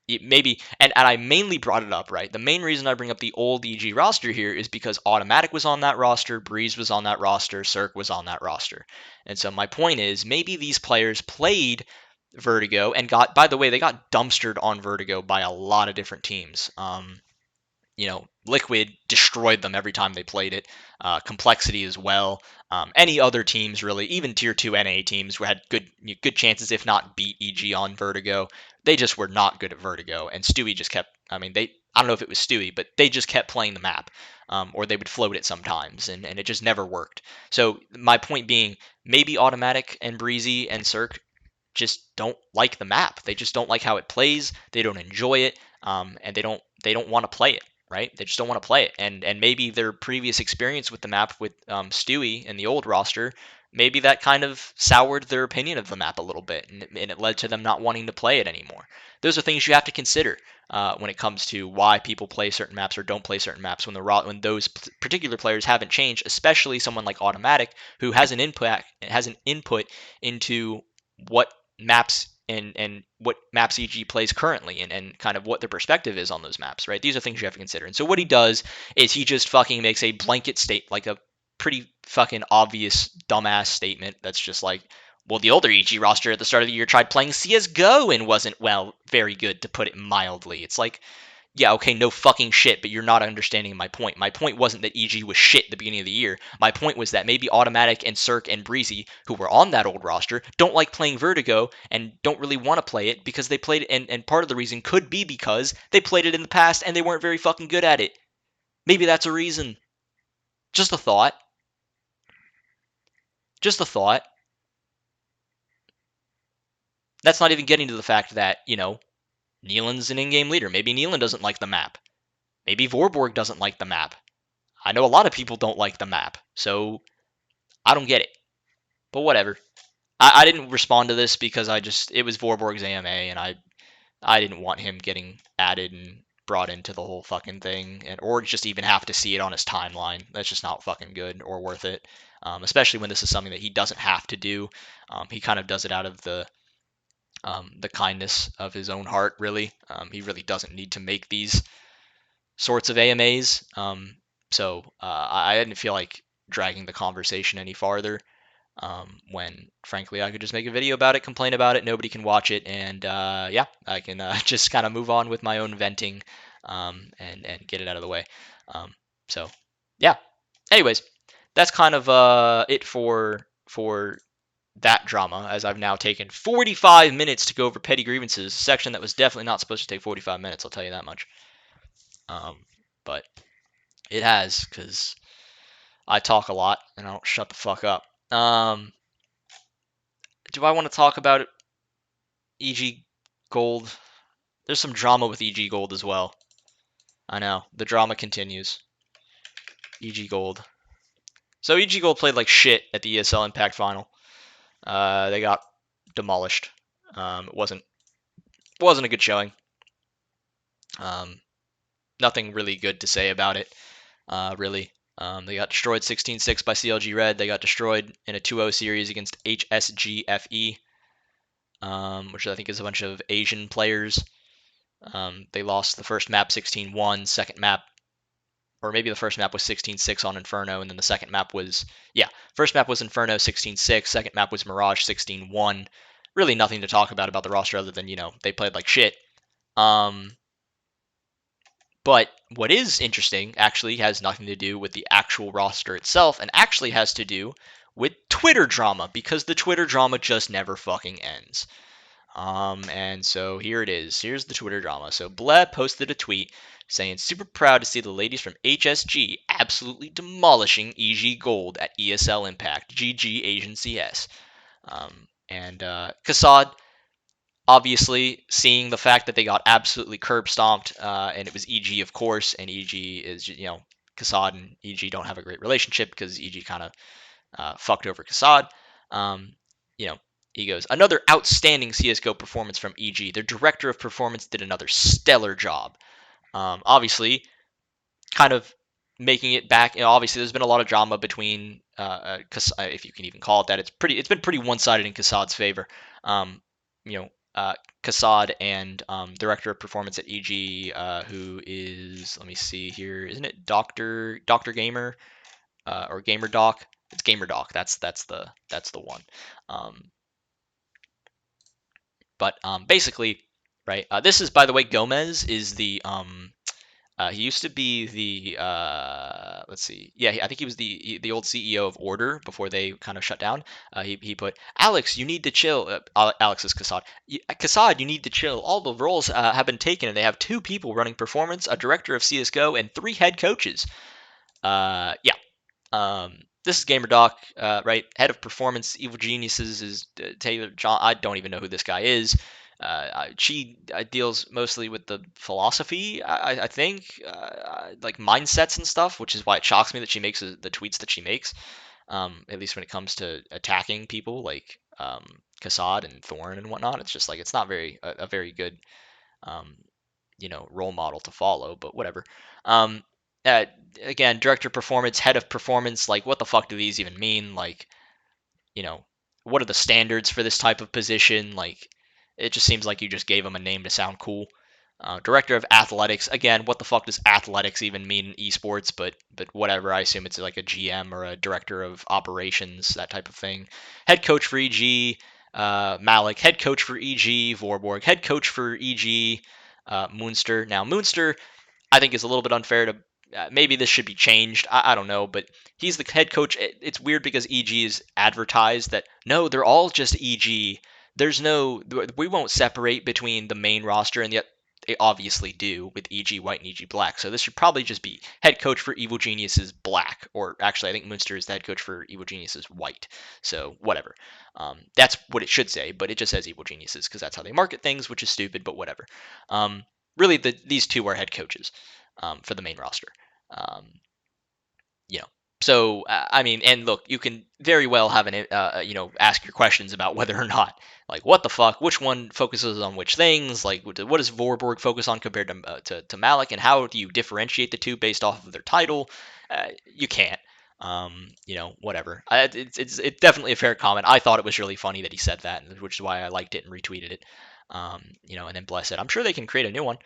Maybe, and I mainly brought it up, right? The main reason I bring up the old EG roster here is because Automatic was on that roster, Breeze was on that roster, Cirque was on that roster. And so my point is, maybe these players played Vertigo and by the way, they got dumpstered on Vertigo by a lot of different teams. Liquid destroyed them every time they played it. Complexity as well. Any other teams really, even tier 2 NA teams, who had good chances, if not beat EG on Vertigo. They just were not good at Vertigo, and Stewie just kept. I don't know if it was Stewie, but they just kept playing the map, or they would float it sometimes, and it just never worked. So my point being, maybe Automatic and Breezy and Cirque just don't like the map. They just don't like how it plays. They don't enjoy it, and they don't want to play it. Right? They just don't want to play it, and maybe their previous experience with the map with Stewie in the old roster, maybe that kind of soured their opinion of the map a little bit, and it led to them not wanting to play it anymore. Those are things you have to consider when it comes to why people play certain maps or don't play certain maps when those particular players haven't changed, especially someone like Automatic, who has an input into what maps and what maps EG plays currently, and kind of what their perspective is on those maps, right? These are things you have to consider. And so what he does is he just fucking makes a blanket like a pretty fucking obvious dumbass statement that's just like, well, the older EG roster at the start of the year tried playing CSGO and wasn't, well, very good, to put it mildly. It's like, yeah, okay, no fucking shit, but you're not understanding my point. My point wasn't that EG was shit at the beginning of the year. My point was that maybe Automatic and Cirque and Breezy, who were on that old roster, don't like playing Vertigo and don't really want to play it because they played it, and part of the reason could be because they played it in the past and they weren't very fucking good at it. Maybe that's a reason. Just a thought. Just a thought. That's not even getting to the fact that, Neelan's an in-game leader. Maybe Neelan doesn't like the map. Maybe Vorborg doesn't like the map. I know a lot of people don't like the map, so I don't get it. But whatever. I didn't respond to this because it was Vorborg's AMA, and I didn't want him getting added and brought into the whole fucking thing, or just even have to see it on his timeline. That's just not fucking good or worth it. Especially when this is something that he doesn't have to do. He kind of does it out of the kindness of his own heart, really. He really doesn't need to make these sorts of AMAs. So I didn't feel like dragging the conversation any farther, when frankly I could just make a video about it, complain about it, nobody can watch it, and yeah, I can just kind of move on with my own venting, and get it out of the way. So yeah. Anyways, that's kind of it for that drama, as I've now taken 45 minutes to go over petty grievances, a section that was definitely not supposed to take 45 minutes, I'll tell you that much. But it has, because I talk a lot and I don't shut the fuck up. Do I want to talk about EG Gold? There's some drama with EG Gold as well. I know, the drama continues. EG Gold. So EG Gold played like shit at the ESL Impact Final. They got demolished. It wasn't a good showing. Um, Nothing really good to say about it, really. They got destroyed 16-6 by CLG Red. They got destroyed in a 2-0 series against HSGFE, which I think is a bunch of Asian players. They lost the first map 16-1, second map, or maybe the first map was 16-6 on Inferno, and then the second map was, first map was Inferno 16-6, second map was Mirage 16-1. Really nothing to talk about the roster other than, they played like shit. But what is interesting actually has nothing to do with the actual roster itself and actually has to do with Twitter drama, because the Twitter drama just never fucking ends. And so here it is. Here's the Twitter drama. So Bleb posted a tweet saying, super proud to see the ladies from HSG absolutely demolishing EG Gold at ESL Impact. GG Asian CS. And Kassad, obviously, seeing the fact that they got absolutely curb stomped, and it was EG, of course, and EG is, Kassad and EG don't have a great relationship because EG kind of fucked over Kassad. You know, he goes, another outstanding CSGO performance from EG. Their director of performance did another stellar job. Obviously, kind of making it back. Obviously, there's been a lot of drama between, if you can even call it that. It's been pretty one-sided in Kassad's favor. You know, Kassad and director of performance at EG, who is, let me see here, isn't it Doctor Gamer, or GamerDoc? It's GamerDoc. That's the one. But basically, right. This is, by the way, Gomez is the he used to be the let's see, yeah, I think he was the old CEO of Order before they kind of shut down. He put, Alex, you need to chill. Alex is Kassad. Kassad, you need to chill. All the roles have been taken, and they have 2 people running performance, a director of CS:GO, and 3 head coaches. Yeah. This is GamerDoc, right? Head of performance, Evil Geniuses is Taylor John. I don't even know who this guy is. She deals mostly with the philosophy, I think, like mindsets and stuff, which is why it shocks me that she makes the tweets that she makes. At least when it comes to attacking people like Kassad and Thorn and whatnot, it's just like it's not a very good um, role model to follow, but whatever. Um, uh, Again, director of performance, head of performance, like what the fuck do these even mean? Like, you know, what are the standards for this type of position? Like, it just seems like you just gave them a name to sound cool. Director of athletics, again, what the fuck does athletics even mean in esports? But whatever, I assume it's like a GM or a director of operations, that type of thing. Head coach for EG, Malik. Head coach for EG, Vorborg. Head coach for EG, Moonster. Now, Moonster, I think, is a little bit unfair to. Maybe this should be changed. I don't know, but he's the head coach. It's weird because EG is advertised that no, they're all just EG. We won't separate between the main roster, and yet they obviously do with EG White and EG Black. So this should probably just be head coach for Evil Geniuses Black, or actually, I think Munster is the head coach for Evil Geniuses White. So whatever. That's what it should say, but it just says Evil Geniuses because that's how they market things, which is stupid, but whatever. Really, these 2 are head coaches for the main roster. Um, you know, so I mean, and look, you can very well have ask your questions about whether or not, like, what the fuck, which one focuses on which things, like, what does Vorborg focus on compared to Malik, and how do you differentiate the 2 based off of their title? You can't. Whatever. It's definitely a fair comment. I thought it was really funny that he said that, which is why I liked it and retweeted it. And then Bless it. I'm sure they can create a new one.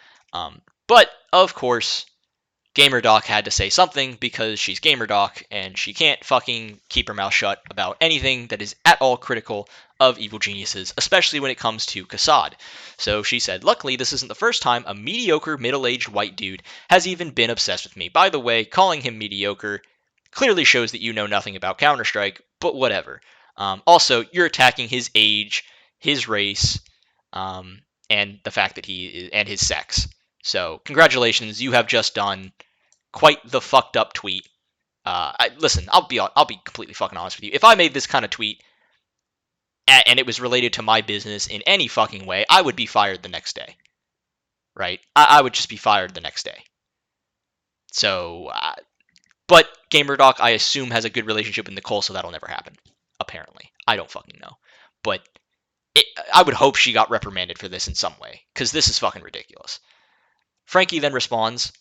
But of course, GamerDoc had to say something because she's GamerDoc and she can't fucking keep her mouth shut about anything that is at all critical of Evil Geniuses, especially when it comes to Kassad. So she said, luckily, this isn't the first time a mediocre middle-aged white dude has even been obsessed with me. By the way, calling him mediocre clearly shows that you know nothing about Counter-Strike, but whatever. Also, you're attacking his age, his race, and the fact that he is, and his sex. So, congratulations, you have just done quite the fucked up tweet. Listen, I'll be completely fucking honest with you. If I made this kind of tweet and it was related to my business in any fucking way, I would be fired the next day. Right? I would just be fired the next day. So, but GamerDoc, I assume, has a good relationship with Nicole, so that'll never happen. Apparently, I don't fucking know, but I would hope she got reprimanded for this in some way because this is fucking ridiculous. Frankie then responds,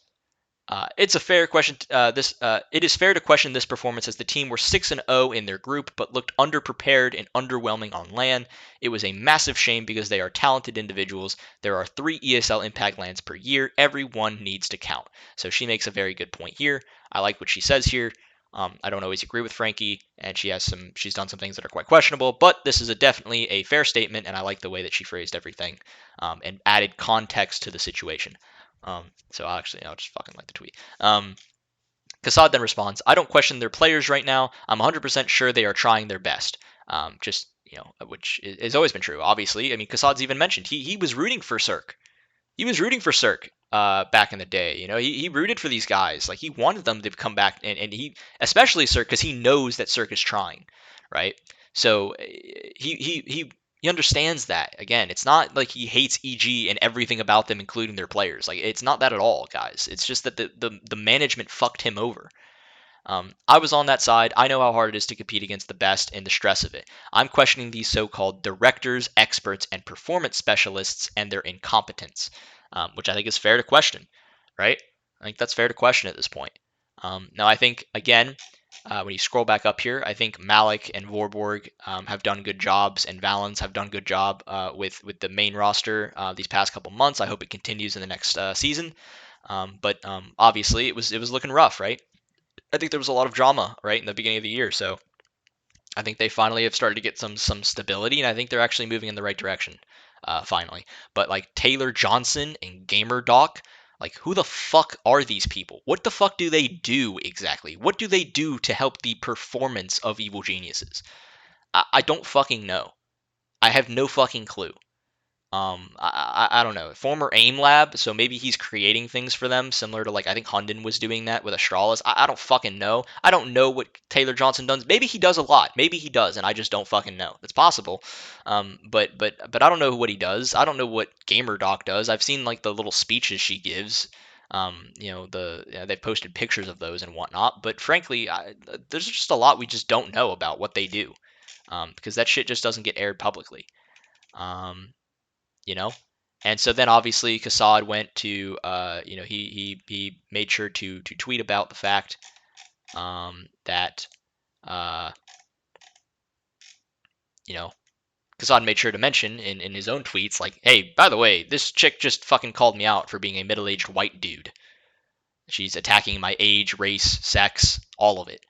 it's a fair question. It is fair to question this performance as the team were 6-0 in their group, but looked underprepared and underwhelming on LAN. It was a massive shame because they are talented individuals. There are 3 ESL Impact LANs per year. Everyone needs to count. So she makes a very good point here. I like what she says here. I don't always agree with Frankie, and she's done some things that are quite questionable, but this is definitely a fair statement, and I like the way that she phrased everything and added context to the situation. So I'll just fucking like the tweet. Kassad then responds, I don't question their players right now. I'm 100% sure they are trying their best. Which has always been true, obviously. I mean, Kassad's even mentioned he was rooting for Cirque. He was rooting for Cirque back in the day. You know, he rooted for these guys. Like, he wanted them to come back, and he, especially Cirque, because he knows that Cirque is trying, right? So he understands that. Again, it's not like he hates EG and everything about them, including their players. Like, it's not that at all, guys. It's just that the management fucked him over. I was on that side. I know how hard it is to compete against the best and the stress of it. I'm questioning these so-called directors, experts, and performance specialists and their incompetence, which I think is fair to question, right? I think that's fair to question at this point. Now, I think, again, when you scroll back up here, I think Malik and Vorborg have done good jobs, and Valens have done good job with the main roster these past couple months. I hope it continues in the next season. But obviously, it was looking rough, right? I think there was a lot of drama right in the beginning of the year, so I think they finally have started to get some stability, and I think they're actually moving in the right direction finally. But like Taylor Johnson and GamerDoc, like who the fuck are these people? What the fuck do they do exactly? What do they do to help the performance of Evil Geniuses? I don't fucking know. I have no fucking clue. I don't know. Former AIM Lab, so maybe he's creating things for them, similar to like I think Hunden was doing that with Astralis. I don't fucking know. I don't know what Taylor Johnson does. Maybe he does a lot. Maybe he does, and I just don't fucking know. It's possible. But I don't know what he does. I don't know what GamerDoc does. I've seen like the little speeches she gives. They've posted pictures of those and whatnot. But frankly, there's just a lot we just don't know about what they do, because that shit just doesn't get aired publicly. You know. And so then obviously Kassad went to, he made sure to tweet about the fact that, Kassad made sure to mention in his own tweets, like, hey, by the way, this chick just fucking called me out for being a middle-aged white dude. She's attacking my age, race, sex, all of it,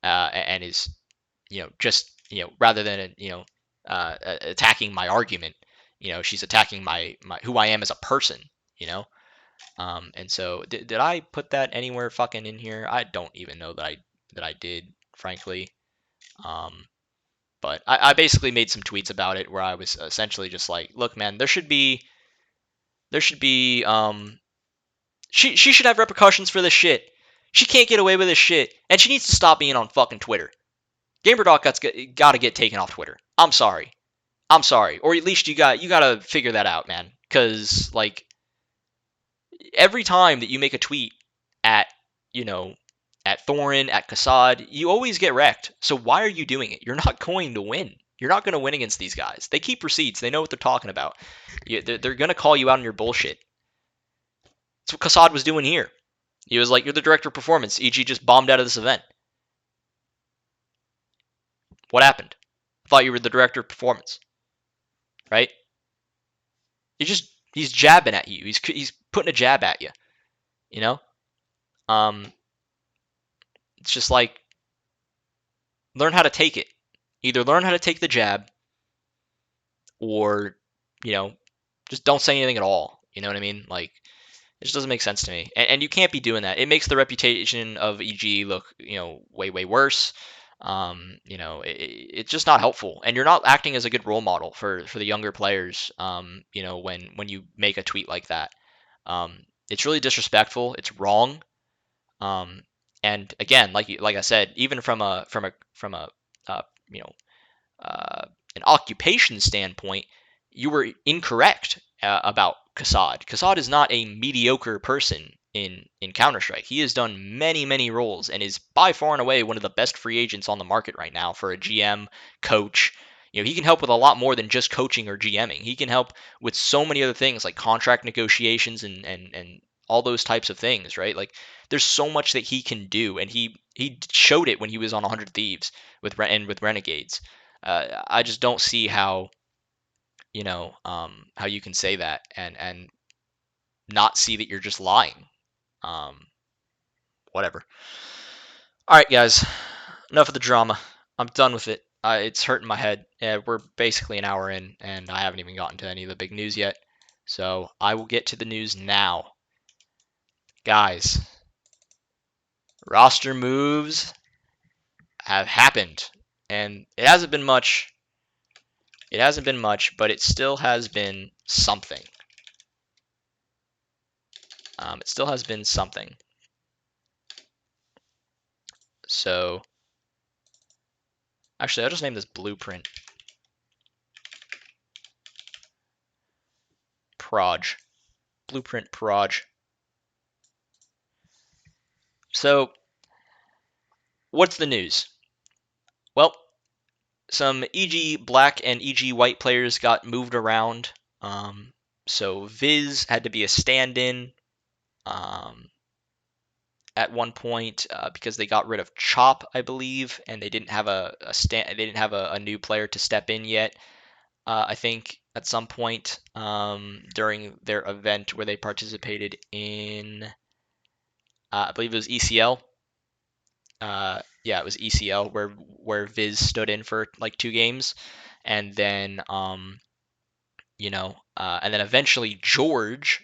and is, rather than, attacking my argument, she's attacking my who I am as a person, you know. And so did I put that anywhere fucking in here? I don't even know that I did, frankly. But I basically made some tweets about it where I was essentially just like, look, man, there should be she should have repercussions for this shit. She can't get away with this shit, and she needs to stop being on fucking Twitter. GamerDoc got to get taken off Twitter. I'm sorry, or at least you got to figure that out, man. Because like every time that you make a tweet at at Thorin, at Kassad, you always get wrecked. So why are you doing it? You're not going to win. You're not going to win against these guys. They keep receipts. They know what they're talking about. They're going to call you out on your bullshit. That's what Kassad was doing here. He was like, you're the director of performance. EG just bombed out of this event. What happened? I thought you were the director of performance. Right? He's jabbing at you. He's putting a jab at you. You know? It's just like, learn how to take it. Either learn how to take the jab, or, just don't say anything at all. You know what I mean? Like, it just doesn't make sense to me. And you can't be doing that. It makes the reputation of EG look, way, way worse. It's just not helpful. And you're not acting as a good role model for the younger players, when you make a tweet like that. It's really disrespectful. It's wrong. And again, like I said, even from an occupation standpoint, you were incorrect about Kassad. Kassad is not a mediocre person in Counter-Strike. He has done many, many roles and is by far and away one of the best free agents on the market right now for a GM, coach. He can help with a lot more than just coaching or GMing. He can help with so many other things like contract negotiations and all those types of things, right? Like there's so much that he can do, and he showed it when he was on 100 Thieves with Renegades. I just don't see how how you can say that and not see that you're just lying. Whatever. All right, guys. Enough of the drama. I'm done with it. It's hurting my head. We're basically an hour in, and I haven't even gotten to any of the big news yet. So I will get to the news now. Guys, roster moves have happened, and it hasn't been much. It hasn't been much, but it still has been something. It still has been something. So, actually, I'll just name this Blueprint Proj. Blueprint Proj. So, what's the news? Well, some EG black and EG white players got moved around. So Viz had to be a stand-in at one point because they got rid of Chop, I believe, and they didn't have they didn't have a new player to step in yet. I think at some point during their event where they participated in, I believe it was ECL. Yeah, it was ECL where Viz stood in for like 2 games, and then and then eventually George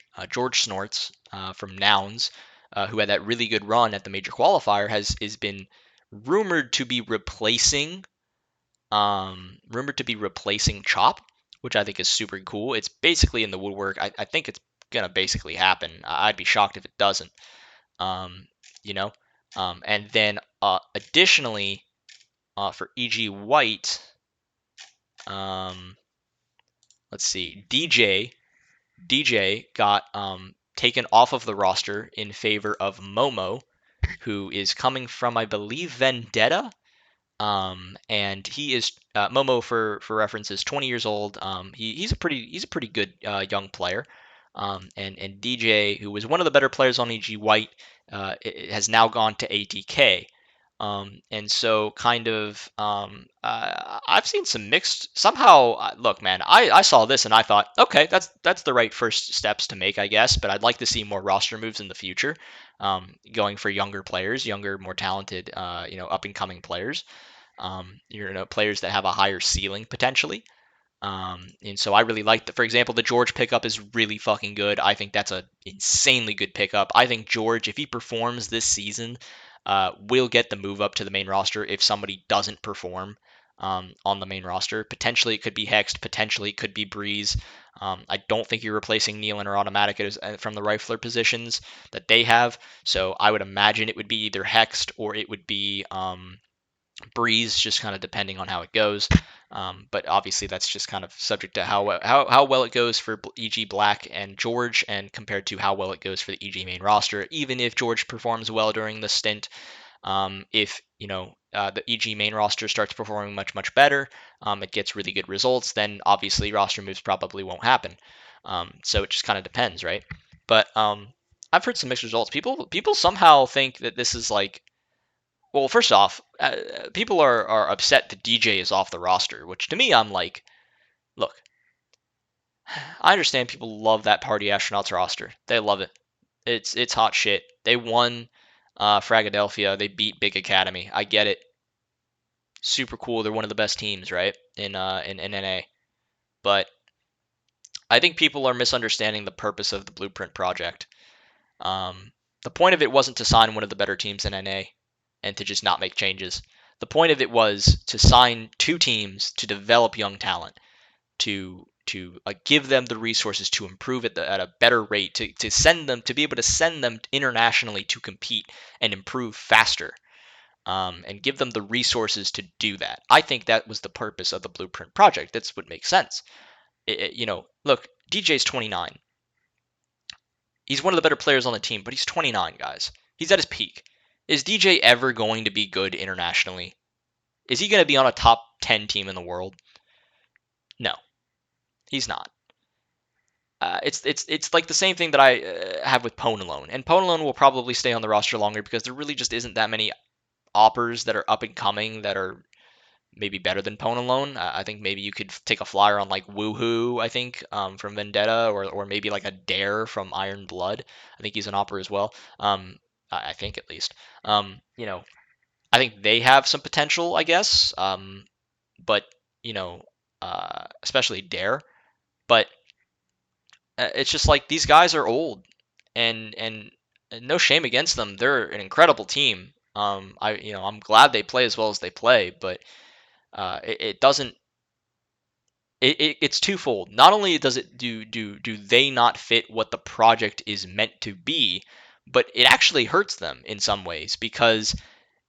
Snorts from Nouns, who had that really good run at the major qualifier, has been rumored to be replacing Chop, which I think is super cool. It's basically in the woodwork. I think it's gonna basically happen. I'd be shocked if it doesn't. Um, you know, and then additionally for EG White, let's see, DJ got taken off of the roster in favor of Momo, who is coming from, I believe, Vendetta. And he is Momo, for reference, is 20 years old. He's a pretty good young player. And DJ, who was one of the better players on EG White, has now gone to ATK. And so kind of I've seen some mixed somehow. Look, man, I saw this and I thought, okay, that's the right first steps to make, I guess. But I'd like to see more roster moves in the future, going for younger players, younger, more talented, up and coming players. Players that have a higher ceiling potentially. And so I really like that. For example, the George pickup is really fucking good. I think that's a insanely good pickup. I think George, if he performs this season, will get the move up to the main roster if somebody doesn't perform on the main roster. Potentially it could be Hexed. Potentially it could be Breeze. I don't think you're replacing Nealon or Automatic from the rifler positions that they have. So I would imagine it would be either Hexed or it would be Breeze, just kind of depending on how it goes. But obviously, that's just kind of subject to how well it goes for EG Black and George, and compared to how well it goes for the EG main roster. Even if George performs well during the stint, if the EG main roster starts performing much better, it gets really good results, then obviously roster moves probably won't happen. So it just kind of depends, right? But I've heard some mixed results. People somehow think that this is like, well, first off, people are upset that DJ is off the roster, which to me, I'm like, look, I understand people love that Party Astronauts roster. They love it. It's hot shit. They won Fragadelphia. They beat Big Academy. I get it. Super cool. They're one of the best teams, right? In NA. But I think people are misunderstanding the purpose of the Blueprint project. The point of it wasn't to sign one of the better teams in NA and to just not make changes. The point of it was to sign 2 teams to develop young talent, to give them the resources to improve at a better rate, to send them, to be able to send them internationally to compete and improve faster, and give them the resources to do that. I think that was the purpose of the Blueprint project. That's what makes sense. Look, DJ's 29. He's one of the better players on the team, but he's 29, guys. He's at his peak. Is DJ ever going to be good internationally? Is he going to be on a top 10 team in the world? No, he's not. It's like the same thing that I have with Pwn alone, and Pwn alone will probably stay on the roster longer because there really just isn't that many oppers that are up and coming that are maybe better than Pwn alone. I think maybe you could take a flyer on like Woohoo, I think, from Vendetta, or maybe like a Dare from Iron Blood. I think he's an opera as well. I think at least. You know, I think they have some potential, I guess. But you know, especially Dare. But it's just like these guys are old, and no shame against them. They're an incredible team. I'm glad they play as well as they play, but it doesn't. It's twofold. Not only does it do they not fit what the project is meant to be, but it actually hurts them in some ways because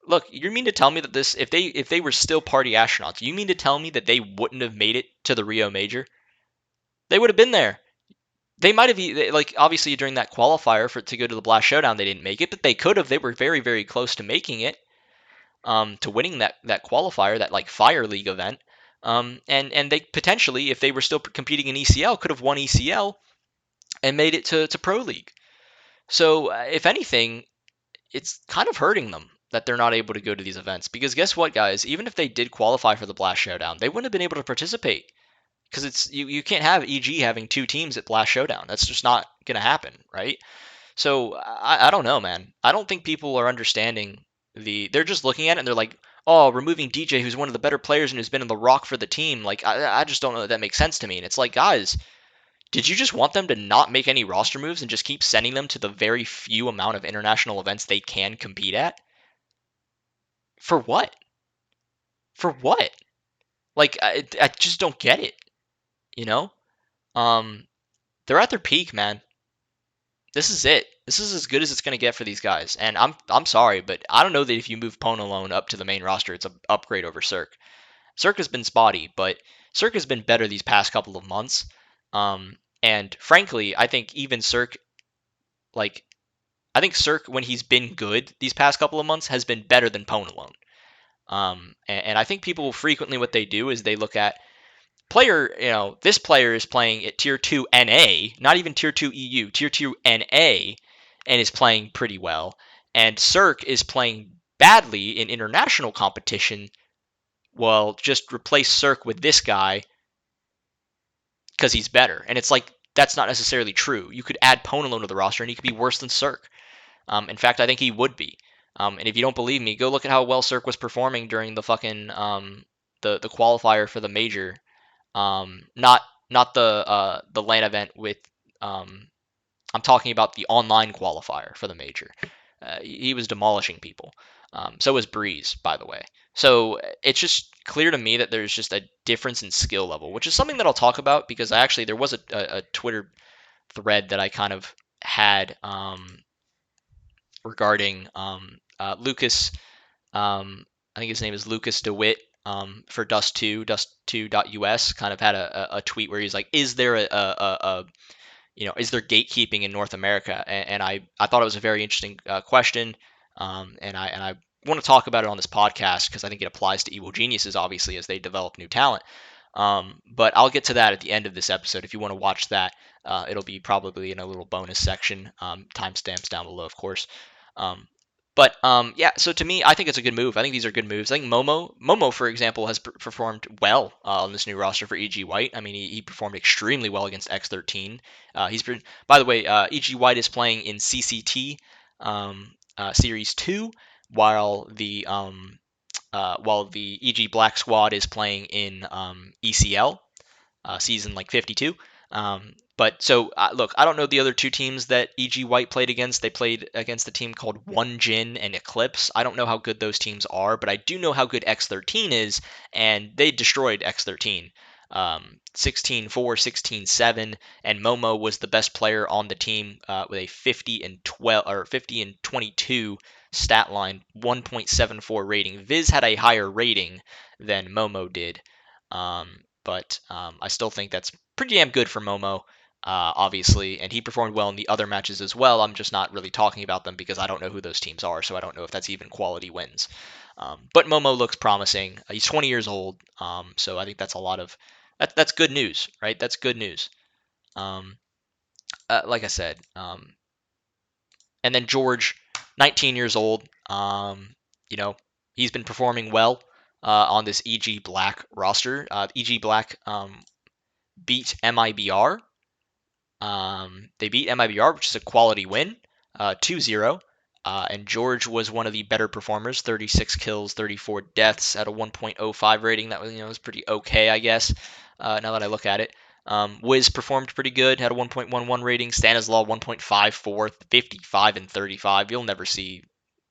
look, you mean to tell me that this if they were still party astronauts, you mean to tell me that they wouldn't have made it to the Rio Major? They would have been there. They might have like obviously during that qualifier for to go to the Blast Showdown, they didn't make it, but they could have. They were very very close to making it, to winning that qualifier, that like Fire League event. And they potentially, if they were still competing in ECL, could have won ECL and made it to Pro League. So if anything, it's kind of hurting them that they're not able to go to these events because guess what, guys? Even if they did qualify for the Blast Showdown, they wouldn't have been able to participate because it's you can't have EG having two teams at Blast Showdown. That's just not gonna happen, right? So I don't know, man. I don't think people are understanding they're just looking at it and they're like, oh, removing DJ, who's one of the better players and who's been in the rock for the team. Like I just don't know that makes sense to me. And it's like, guys, did you just want them to not make any roster moves and just keep sending them to the very few amount of international events they can compete at? For what? For what? Like I just don't get it. You know? Um, they're at their peak, man. This is it. This is as good as it's going to get for these guys. And I'm sorry, but I don't know that if you move Pwn alone up to the main roster, it's an upgrade over Cirque. Cirque has been spotty, but Cirque has been better these past couple of months. And frankly, I think even Cirque, like I think Cirque when he's been good these past couple of months has been better than Pwn alone. And I think people frequently what they do is they look at player, this player is playing at tier 2 NA, not even tier 2 EU, tier 2 NA, and is playing pretty well. And Cirque is playing badly in international competition. Well, just replace Cirque with this guy because he's better. And it's like, that's not necessarily true. You could add Ponalone to the roster and he could be worse than Cirque. In fact, I think he would be. And if you don't believe me, go look at how well Cirque was performing during the fucking the qualifier for the major. Not the LAN event with. I'm talking about the online qualifier for the major. He was demolishing people. So was Breeze, by the way. So it's just clear to me that there's just a difference in skill level, which is something that I'll talk about because there was a Twitter thread that I kind of had regarding Lucas. I think his name is Lukas DeWitt, for Dust2, Dust2.us, kind of had a tweet where he's like, is there is there gatekeeping in North America? And I thought it was a very interesting question, and I want to talk about it on this podcast because I think it applies to Evil Geniuses, obviously, as they develop new talent. But I'll get to that at the end of this episode. If you want to watch that, it'll be probably in a little bonus section. Timestamps down below, of course. Yeah, so to me, I think it's a good move. I think these are good moves. I think Momo, for example, has performed well on this new roster for EG White. I mean, he performed extremely well against X13. He's been, by the way, EG White is playing in CCT Series 2, while the EG Black Squad is playing in ECL season like 52. But so look, I don't know the other two teams that EG White played against. They played against a team called One Jin and Eclipse. I don't know how good those teams are, but I do know how good X13 is, and they destroyed X13. 16-4, 16-7, and Momo was the best player on the team with a 50 and 12 or 50 and 22 stat line, 1.74 rating. Viz had a higher rating than Momo did, but I still think that's pretty damn good for Momo, obviously, and he performed well in the other matches as well. I'm just not really talking about them because I don't know who those teams are, so I don't know if that's even quality wins. But Momo looks promising. He's 20 years old, so I think that's a lot of that's good news, right? That's good news. like I said, and then George, 19 years old. You know, he's been performing well on this EG Black roster. EG Black beat MIBR. They beat MIBR, which is a quality win, 2-0. And George was one of the better performers, 36 kills, 34 deaths at a 1.05 rating. That was pretty okay, I guess. Now that I look at it, Wiz performed pretty good, had a 1.11 rating. Stanislaw 1.54, 55 and 35. You'll never see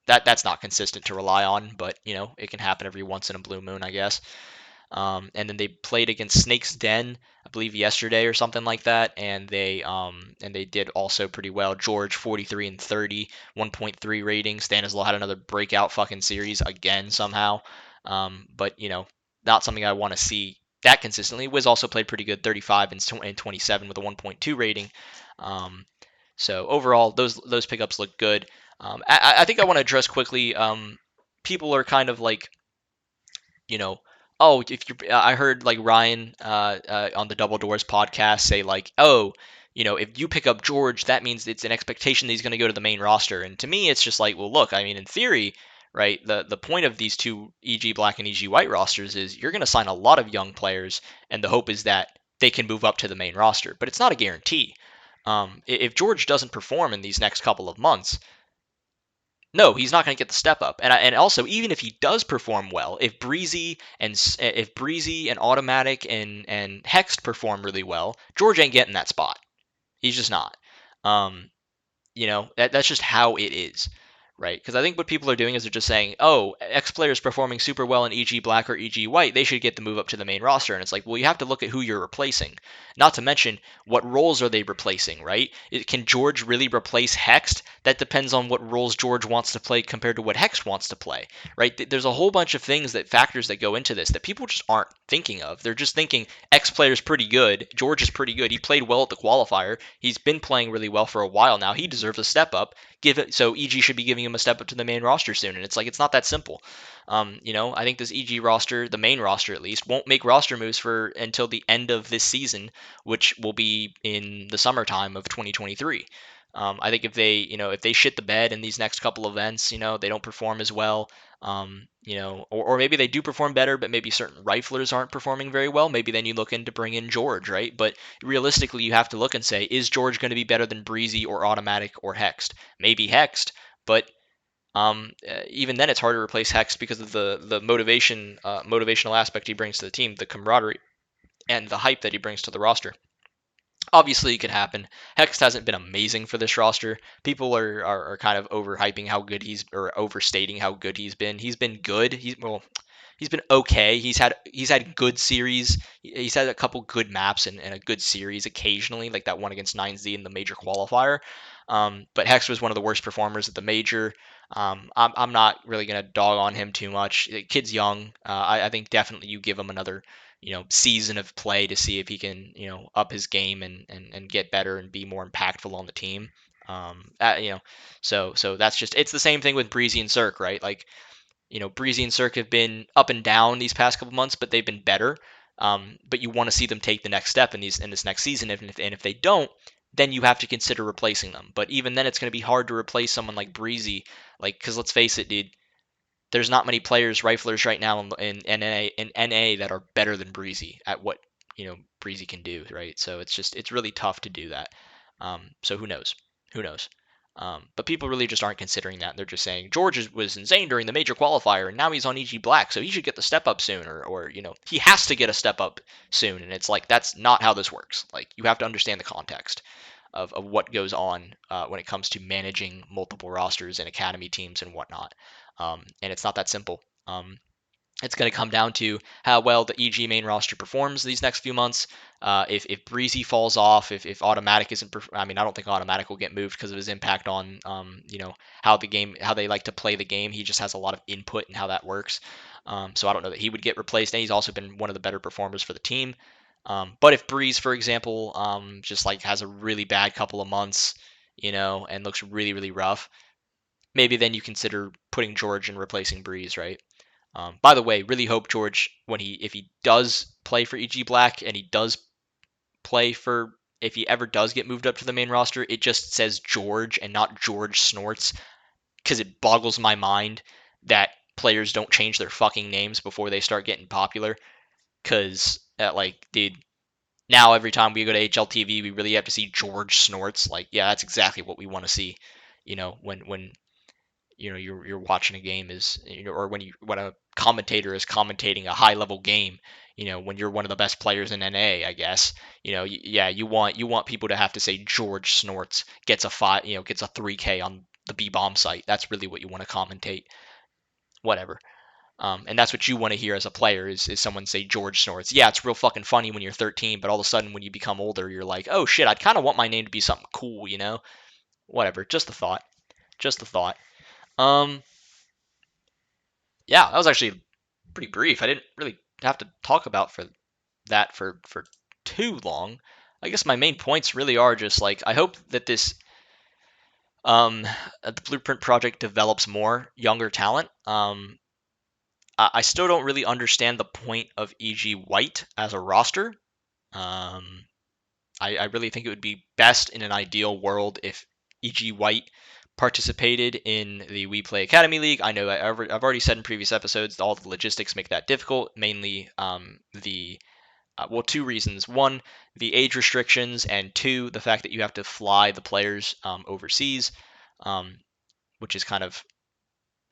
that. That's not consistent to rely on, but it can happen every once in a blue moon, I guess. And then they played against Snake's Den, I believe yesterday or something like that, and they did also pretty well. George 43 and 30, 1.3 rating. Stanislaw had another breakout fucking series again somehow, but not something I want to see that consistently. Wiz also played pretty good, 35 and 27 with a 1.2 rating. So overall, those pickups look good. I think I want to address quickly. People are kind of like, you know, oh, if you, I heard like Ryan on the Double Doors podcast say like, oh, if you pick up George, that means it's an expectation that he's going to go to the main roster. And to me, it's just like, well, look, I mean, in theory, right, the point of these two EG Black and EG White rosters is you're going to sign a lot of young players, and the hope is that they can move up to the main roster. But it's not a guarantee. If George doesn't perform in these next couple of months, no, he's not going to get the step up. And also, even if he does perform well, if Breezy and Automatic and Hext perform really well, George ain't getting that spot. He's just not. Um, that's just how it is, right? Because I think what people are doing is they're just saying, oh, X player is performing super well in EG Black or EG White, they should get the move up to the main roster. And it's like, well, you have to look at who you're replacing, not to mention what roles are they replacing, right? Can George really replace Hext? That depends on what roles George wants to play compared to what Hext wants to play, right? There's a whole bunch of factors that go into this that people just aren't thinking of. They're just thinking X player is pretty good, George is pretty good, he played well at the qualifier, he's been playing really well for a while now, he deserves a step up. So EG should be giving him a step up to the main roster soon, and it's like it's not that simple. I think this EG roster, the main roster at least, won't make roster moves for until the end of this season, which will be in the summertime of 2023. I think if they shit the bed in these next couple events, they don't perform as well, or maybe they do perform better, but maybe certain riflers aren't performing very well. Maybe then you look in to bring in George, right? But realistically, you have to look and say, is George going to be better than Breezy or Automatic or Hext? Maybe Hext, but even then, it's hard to replace Hext because of the motivational aspect he brings to the team, the camaraderie, and the hype that he brings to the roster. Obviously, it could happen. Hext hasn't been amazing for this roster. People are kind of overhyping how good or overstating how good he's been. He's been good. He's been okay. He's had good series. He's had a couple good maps and a good series occasionally, like that one against 9Z in the major qualifier. But Hex was one of the worst performers at the major. I'm not really gonna dog on him too much. The kid's young. I think definitely you give him another season of play to see if he can up his game and get better and be more impactful on the team. So that's just it's the same thing with Breezy and Cirque, right? Like Breezy and Cirque have been up and down these past couple months, but they've been better. But you want to see them take the next step in this next season, and if they don't, then you have to consider replacing them. But even then, it's going to be hard to replace someone like Breezy, because let's face it, dude. There's not many players, riflers right now in NA that are better than Breezy at what Breezy can do, right? So it's really tough to do that. So who knows? Who knows? But people really just aren't considering that. They're just saying George was insane during the major qualifier, and now he's on EG Black, so he should get the step up soon, or he has to get a step up soon. And it's like that's not how this works. Like you have to understand the context of what goes on when it comes to managing multiple rosters and academy teams and whatnot. And it's not that simple. It's going to come down to how well the EG main roster performs these next few months. If Breezy falls off, if Automatic isn't, I mean, I don't think Automatic will get moved because of his impact on, how they like to play the game. He just has a lot of input in how that works. So I don't know that he would get replaced. And he's also been one of the better performers for the team. But if Breeze, for example, just like has a really bad couple of months, and looks really, really rough, maybe then you consider putting George and replacing Breeze, right? By the way, really hope George, if he does play for EG Black and he does play for if he ever does get moved up to the main roster, it just says George and not George Snorts, because it boggles my mind that players don't change their fucking names before they start getting popular. Because like, dude, now every time we go to HLTV, we really have to see George Snorts. Like, yeah, that's exactly what we want to see. When you're watching a game is, or when a commentator is commentating a high level game, when you're one of the best players in NA, I guess, yeah, you want people to have to say George Snorts gets gets a 3K on the B bomb site. That's really what you want to commentate. Whatever. And that's what you want to hear as a player is someone say George Snorts. Yeah, it's real fucking funny when you're 13, but all of a sudden when you become older, you're like, oh shit, I'd kind of want my name to be something cool, Whatever. Just a thought. Just a thought. Um, yeah, that was actually pretty brief. I didn't really have to talk about that for too long. I guess my main points really are just like, I hope that the Blueprint project develops more younger talent. I still don't really understand the point of E.G. White as a roster. Um, I really think it would be best in an ideal world if E.G. White participated in the We Play Academy League. I know I've already said in previous episodes all the logistics make that difficult, mainly two reasons. One, the age restrictions, and two, the fact that you have to fly the players overseas, um, which is kind of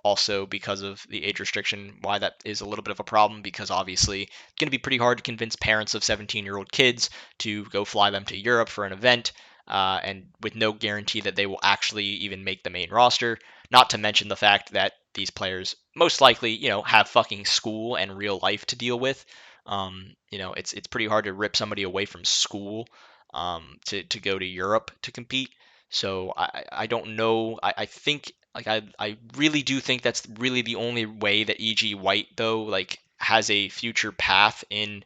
also because of the age restriction, why that is a little bit of a problem, because obviously it's going to be pretty hard to convince parents of 17-year-old kids to go fly them to Europe for an event, and with no guarantee that they will actually even make the main roster. Not to mention the fact that these players most likely, have fucking school and real life to deal with. It's pretty hard to rip somebody away from school to go to Europe to compete. So I don't know. I think like I really do think that's really the only way that EG White though like has a future path in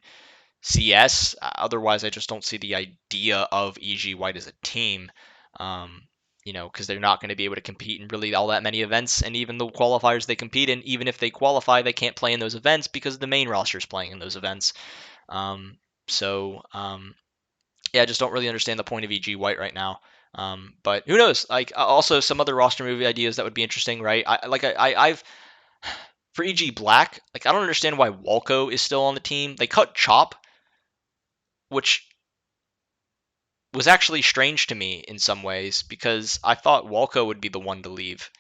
CS. Otherwise, I just don't see the idea of EG White as a team. Um, because they're not going to be able to compete in really all that many events, and even the qualifiers they compete in, even if they qualify, they can't play in those events because the main roster is playing in those events. Um, so yeah, I just don't really understand the point of EG White right now. But who knows? Like also some other roster movie ideas that would be interesting, right? I've for EG Black, like I don't understand why Walco is still on the team. They cut Chop, which was actually strange to me in some ways because I thought Walco would be the one to leave.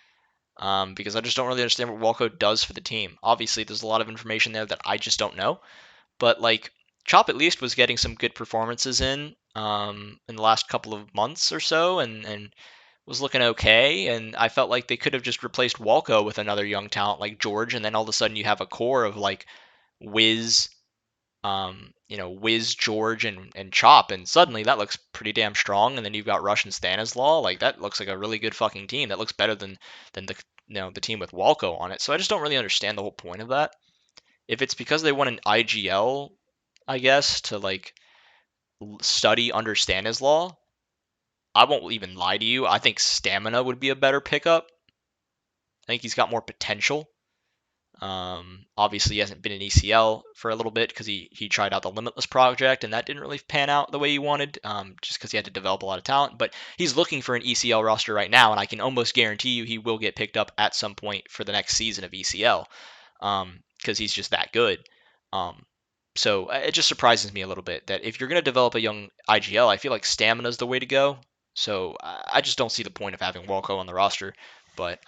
Because I just don't really understand what Walco does for the team. Obviously, there's a lot of information there that I just don't know. But like Chop at least was getting some good performances in the last couple of months or so, and was looking okay. And I felt like they could have just replaced Walco with another young talent like George, and then all of a sudden you have a core of like Wiz, Wiz, George, and Chop, and suddenly that looks pretty damn strong. And then you've got Rush and Stanislaw, like that looks like a really good fucking team. That looks better than the team with Walco on it. So I just don't really understand the whole point of that. If it's because they want an IGL, I guess, to like study under Stanislaw, I won't even lie to you. I think Stamina would be a better pickup. I think he's got more potential. Obviously, he hasn't been in ECL for a little bit because he tried out the Limitless project and that didn't really pan out the way he wanted, just because he had to develop a lot of talent. But he's looking for an ECL roster right now, and I can almost guarantee you he will get picked up at some point for the next season of ECL, because he's just that good. Um, so it just surprises me a little bit that if you're going to develop a young IGL, I feel like stamina is the way to go. So I just don't see the point of having Walco on the roster. But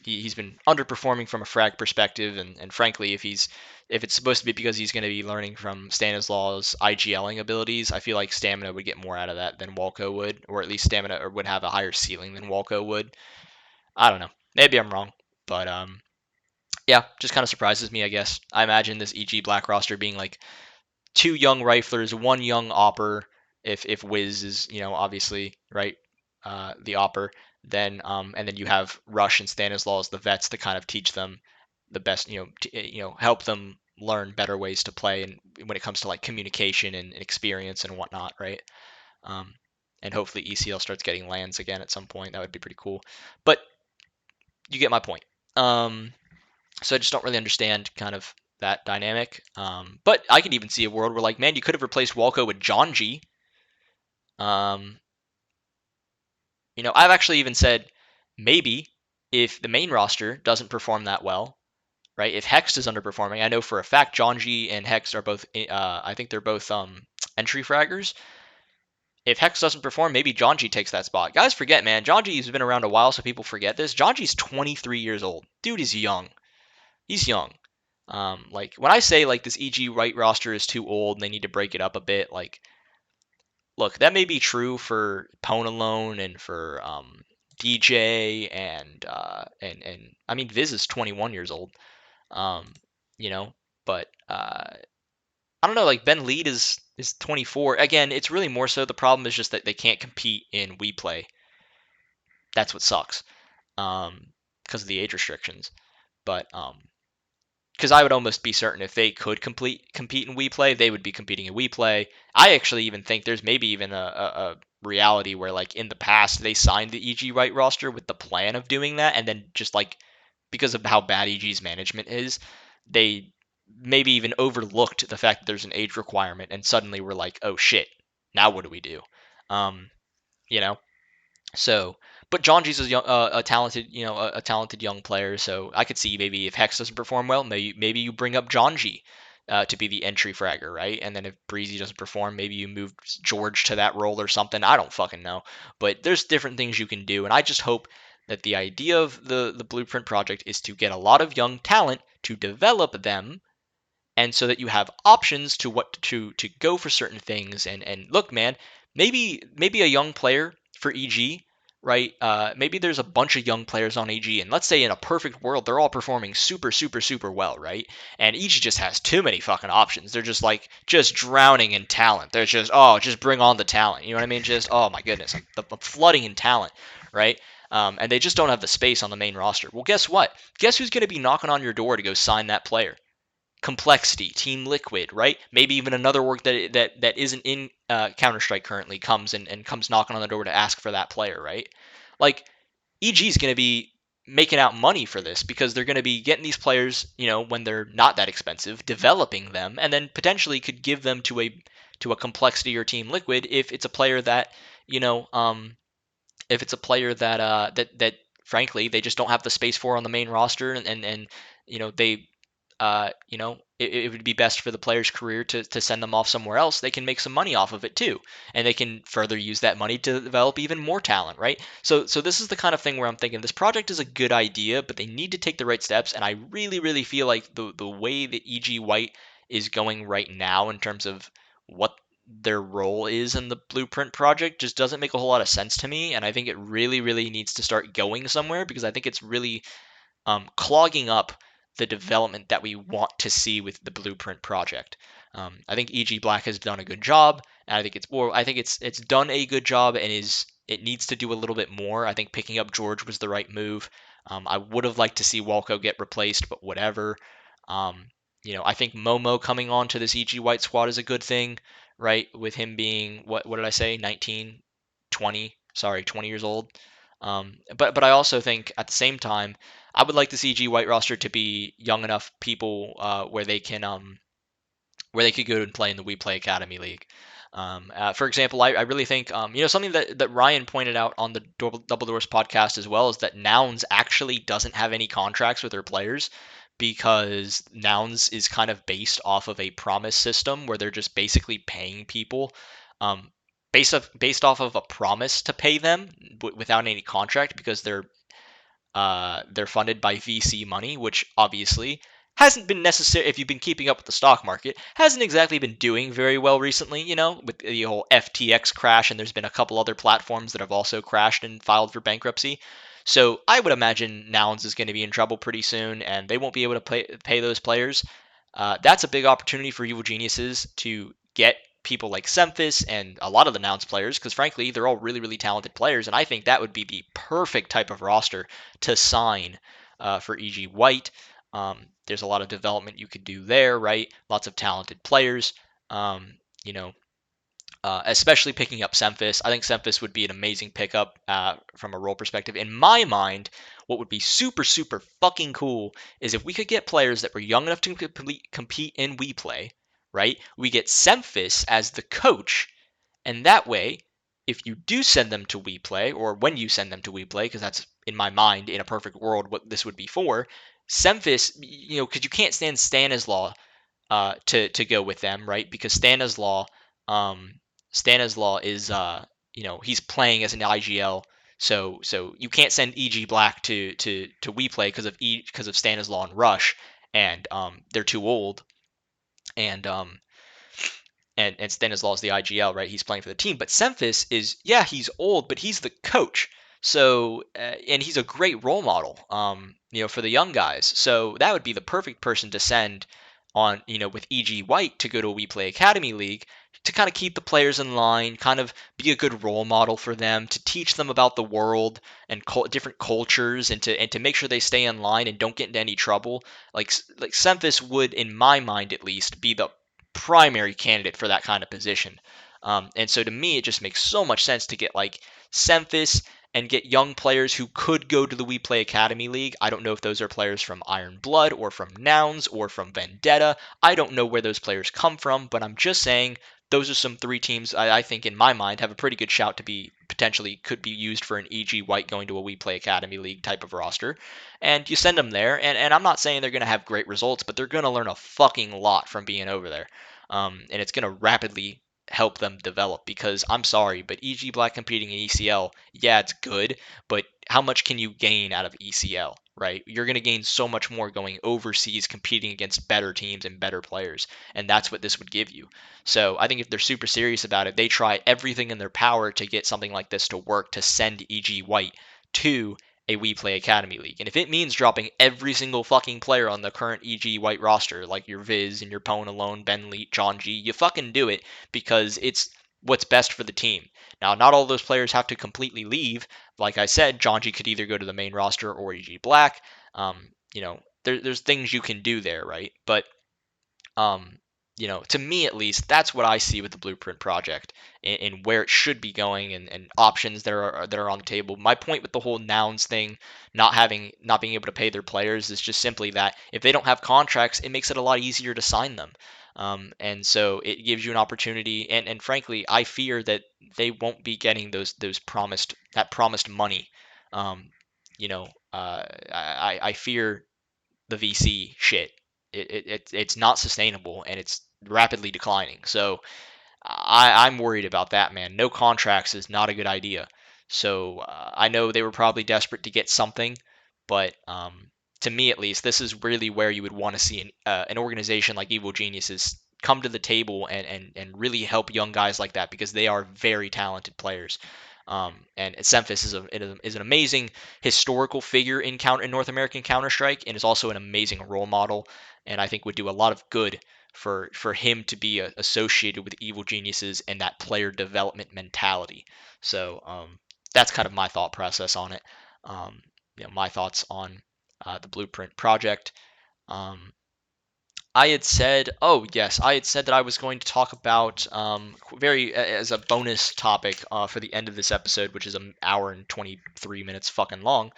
he's been underperforming from a frag perspective, and frankly, if it's supposed to be because he's going to be learning from Stanislaw's IGLing abilities, I feel like Stamina would get more out of that than Walco would, or at least Stamina would have a higher ceiling than Walco would. I don't know. Maybe I'm wrong, but yeah, just kind of surprises me, I guess. I imagine this EG Black roster being like two young riflers, one young opper. If Wiz is obviously right, the opper, then and then you have Rush and Stanislaw as the vets to kind of teach them the best, help them learn better ways to play, and when it comes to like communication and experience and whatnot, right? Um, and hopefully ECL starts getting lands again at some point. That would be pretty cool. But you get my point. So I just don't really understand kind of that dynamic. But I could even see a world where like, man, you could have replaced Walco with John G. Um, I've actually even said maybe if the main roster doesn't perform that well, right? If Hex is underperforming, I know for a fact John G and Hex are both. I think they're both entry fraggers. If Hex doesn't perform, maybe John G takes that spot. Guys, forget, man. John G's been around a while, so people forget this. John G's 23 years old. Dude is young. He's young. Like when I say like this EG right roster is too old and they need to break it up a bit, like look, that may be true for Pwn Alone and for DJ and I mean Viz is 21 years old. Um, you know, but I don't know. Like Ben Lead is 24. Again, it's really more so the problem is just that they can't compete in We Play. That's what sucks. Because of the age restrictions. But because I would almost be certain if they could compete in We Play, they would be competing in We Play. I actually even think there's maybe even a reality where like in the past they signed the EG right roster with the plan of doing that, and then just like because of how bad EG's management is, they maybe even overlooked the fact that there's an age requirement, and suddenly we're like, oh shit, now what do we do? Um, you know, so, but John G's a talented, a talented young player. So I could see maybe if Hex doesn't perform well, maybe you bring up John G to be the entry fragger, right? And then if Breezy doesn't perform, maybe you move George to that role or something. I don't fucking know, but there's different things you can do, and I just hope that the idea of the Blueprint project is to get a lot of young talent to develop them and so that you have options to what to go for certain things. And look, man, maybe a young player for EG, right? Maybe there's a bunch of young players on EG, and let's say in a perfect world they're all performing super super super well, right? And EG just has too many fucking options. They're just like just drowning in talent. They're just just bring on the talent. You know what I mean? Just oh my goodness, like the flooding in talent, right? And they just don't have the space on the main roster. Well, guess what? Guess who's going to be knocking on your door to go sign that player? Complexity, Team Liquid, right? Maybe even another work that isn't in Counter Strike currently comes and comes knocking on the door to ask for that player, right? Like EG is going to be making out money for this because they're going to be getting these players, when they're not that expensive, developing them, and then potentially could give them to a Complexity or Team Liquid if it's a player that you know if it's a player that frankly they just don't have the space for on the main roster and they it would be best for the player's career to send them off somewhere else. They can make some money off of it too, and they can further use that money to develop even more talent, right? So this is the kind of thing where I'm thinking this project is a good idea, but they need to take the right steps. And I really, really feel like the way that EG White is going right now in terms of what their role is in the Blueprint project just doesn't make a whole lot of sense to me. And I think it really, really needs to start going somewhere because I think it's really clogging up the development that we want to see with the Blueprint project. I think EG Black has done a good job, and I think it's done a good job, and it needs to do a little bit more. I think picking up George was the right move. I would have liked to see Walco get replaced, but whatever. I think Momo coming on to this EG White squad is a good thing, right? With him being what did I say, 19, 20? Sorry, 20 years old. But I also think at the same time I would like the CG White roster to be young enough people where they could go and play in the We Play Academy League. For example, I really think something that Ryan pointed out on the Double Doors podcast as well is that Nouns actually doesn't have any contracts with their players because Nouns is kind of based off of a promise system where they're just basically paying people um, based off of a promise to pay them without any contract because they're funded by VC money, which obviously hasn't been necessary if you've been keeping up with the stock market. Hasn't exactly been doing very well recently, with the whole FTX crash, and there's been a couple other platforms that have also crashed and filed for bankruptcy. So I would imagine Nouns is going to be in trouble pretty soon, and they won't be able to pay those players. That's a big opportunity for Evil Geniuses to get people like Semphis and a lot of the Nouns players, because frankly, they're all really, really talented players, and I think that would be the perfect type of roster to sign for EG White. There's a lot of development you could do there, right? Lots of talented players. Um, you know, Especially picking up Semphis. I think Semphis would be an amazing pickup from a role perspective. In my mind, what would be super, super fucking cool is if we could get players that were young enough to compete in We Play, right? We get Semphis as the coach, and that way if you do send them to WePlay, or when you send them to WePlay, because that's in my mind, in a perfect world, what this would be for, Semphis, because you can't stand Stanislaw to go with them, right? Because um, Stanislaw is he's playing as an IGL, so you can't send EG Black to WePlay because of Stanislaw and Rush, and they're too old, and and Stanislaw is the IGL, right? He's playing for the team. But Semphis is, yeah, he's old, but he's the coach. So, and he's a great role model, for the young guys. So that would be the perfect person to send on, with E.G. White to go to a We Play Academy League to kind of keep the players in line, kind of be a good role model for them, to teach them about the world and different cultures, and to make sure they stay in line and don't get into any trouble. Like Semphis would, in my mind at least, be the primary candidate for that kind of position. And so to me, it just makes so much sense to get like Semphis and get young players who could go to the We Play Academy League. I don't know if those are players from Iron Blood or from Nouns or from Vendetta. I don't know where those players come from, but I'm just saying those are some three teams I think in my mind have a pretty good shout to be potentially could be used for an EG White going to a We Play Academy League type of roster. And you send them there, and I'm not saying they're going to have great results, but they're going to learn a fucking lot from being over there. And it's going to rapidly help them develop because I'm sorry, but EG Black competing in ECL, yeah, it's good, but how much can you gain out of ECL, right? You're going to gain so much more going overseas competing against better teams and better players, and that's what this would give you. So I think if they're super serious about it, they try everything in their power to get something like this to work, to send EG White to a We Play Academy League. And if it means dropping every single fucking player on the current EG White roster, like your Viz and your Pwn alone, Ben Leet, John G, you fucking do it because it's what's best for the team. Now, not all those players have to completely leave. Like I said, John G could either go to the main roster or EG Black. There's things you can do there, right? But um, to me at least, that's what I see with the Blueprint project and where it should be going and options that are on the table. My point with the whole Nouns thing, not being able to pay their players, is just simply that if they don't have contracts, it makes it a lot easier to sign them. And so it gives you an opportunity, and frankly, I fear that they won't be getting those promised money. Um, I fear the VC shit. It's not sustainable and it's rapidly declining. So I'm worried about that, man. No contracts is not a good idea. So I know they were probably desperate to get something, but to me at least, this is really where you would want to see an organization like Evil Geniuses come to the table and really help young guys like that because they are very talented players. And Semphis is an amazing historical figure in North American Counter Strike, and is also an amazing role model, and I think would do a lot of good for him to be associated with Evil Geniuses and that player development mentality. So that's kind of my thought process on it. My thoughts on the Blueprint project. I had said, oh yes, I had said that I was going to talk about very as a bonus topic for the end of this episode, which is an hour and 23 minutes fucking long.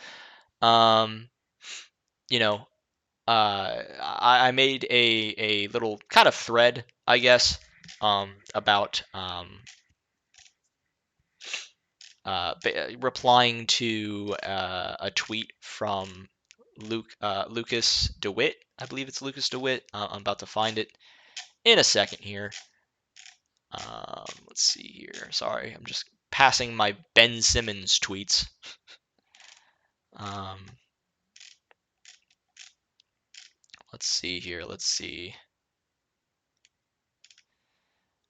Um, you know, I made a little kind of thread, I guess, about replying to a tweet from Lukas DeWitt. I believe it's Lukas DeWitt. I'm about to find it in a second here. Let's see here. Sorry, I'm just passing my Ben Simmons tweets. Um, let's see here. Let's see.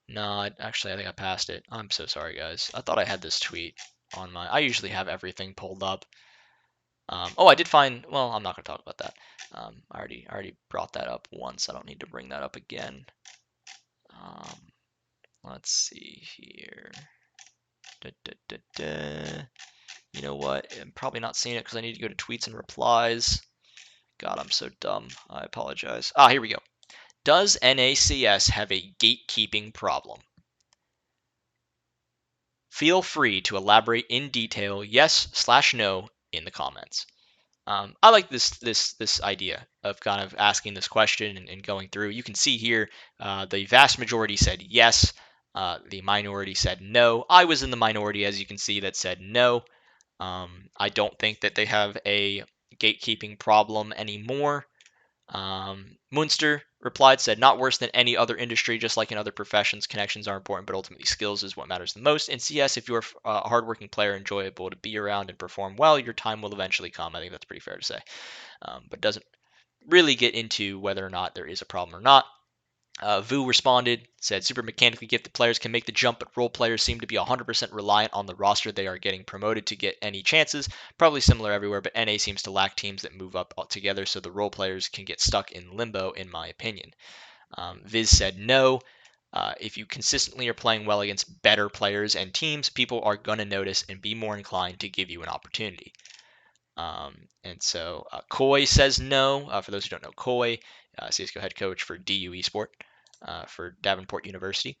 No, actually, I think I passed it. I'm so sorry, guys. I thought I had this tweet on my. I usually have everything pulled up. Oh, I did find. Well, I'm not going to talk about that. I already brought that up once. I don't need to bring that up again. Let's see here. Da, da, da, da. You know what? I'm probably not seeing it because I need to go to tweets and replies. God, I'm so dumb. I apologize. Here we go. Does NACS have a gatekeeping problem? Feel free to elaborate in detail, yes/no, in the comments. I like this idea of kind of asking this question and going through. You can see here the vast majority said yes. The minority said no. I was in the minority, as you can see, that said no. I don't think that they have a gatekeeping problem anymore. Munster replied, said, not worse than any other industry, just like in other professions. Connections are important, but ultimately skills is what matters the most. In CS, if you're a hardworking player, enjoyable to be around and perform well, your time will eventually come. I think that's pretty fair to say, but doesn't really get into whether or not there is a problem or not. Vu responded, said, super mechanically gifted players can make the jump, but role players seem to be 100% reliant on the roster they are getting promoted to get any chances. Probably similar everywhere, but NA seems to lack teams that move up together, so the role players can get stuck in limbo, in my opinion. Viz said no. If you consistently are playing well against better players and teams, people are going to notice and be more inclined to give you an opportunity. And so Coy says no. For those who don't know, Coy, CSGO head coach for DU Esport for Davenport University.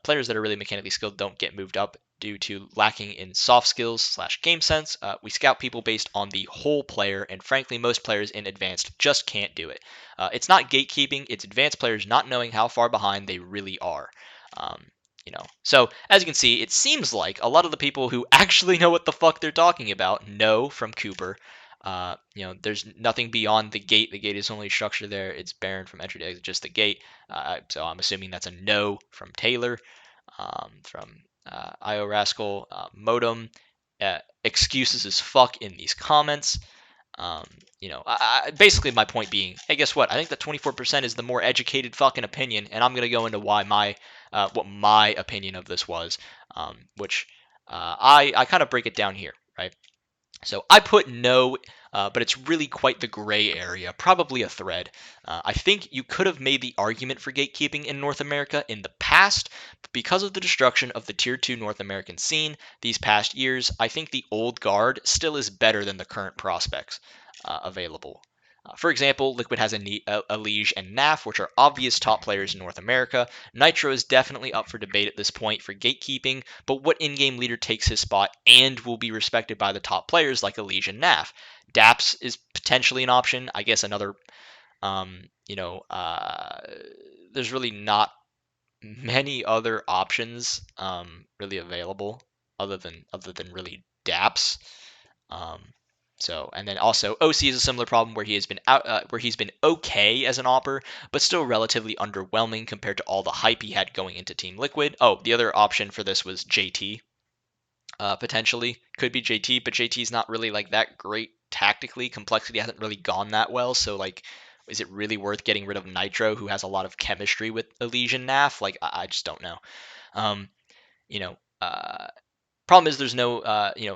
Players that are really mechanically skilled don't get moved up due to lacking in soft skills / game sense. We scout people based on the whole player, and frankly, most players in advanced just can't do it. It's not gatekeeping; it's advanced players not knowing how far behind they really are. Um, so as you can see, it seems like a lot of the people who actually know what the fuck they're talking about know from Cooper. There's nothing beyond the gate. The gate is only structure there. It's barren from entry to exit, just the gate. So I'm assuming that's a no from Taylor, from IO Rascal, Modem. Excuses as fuck in these comments. Basically my point being, hey, guess what? I think that 24% is the more educated fucking opinion, and I'm gonna go into why what my opinion of this was, which I kind of break it down here, right? So I put no, but it's really quite the gray area, probably a thread. I think you could have made the argument for gatekeeping in North America in the past, but because of the destruction of the Tier 2 North American scene these past years, I think the old guard still is better than the current prospects available. For example, Liquid has a Liege and NAF, which are obvious top players in North America. Nitro is definitely up for debate at this point for gatekeeping, but what in-game leader takes his spot and will be respected by the top players like a Liege and NAF? Daps is potentially an option. I guess another, there's really not many other options really available other than really Daps. Um, and then also OC is a similar problem where he's been okay as an opper, but still relatively underwhelming compared to all the hype he had going into Team Liquid. Oh, the other option for this was JT. Potentially could be JT, but JT's not really like that great tactically. Complexity hasn't really gone that well, so like, is it really worth getting rid of Nitro, who has a lot of chemistry with Elysian NAF? Like, I just don't know. Um, you know, uh, Problem is there's no,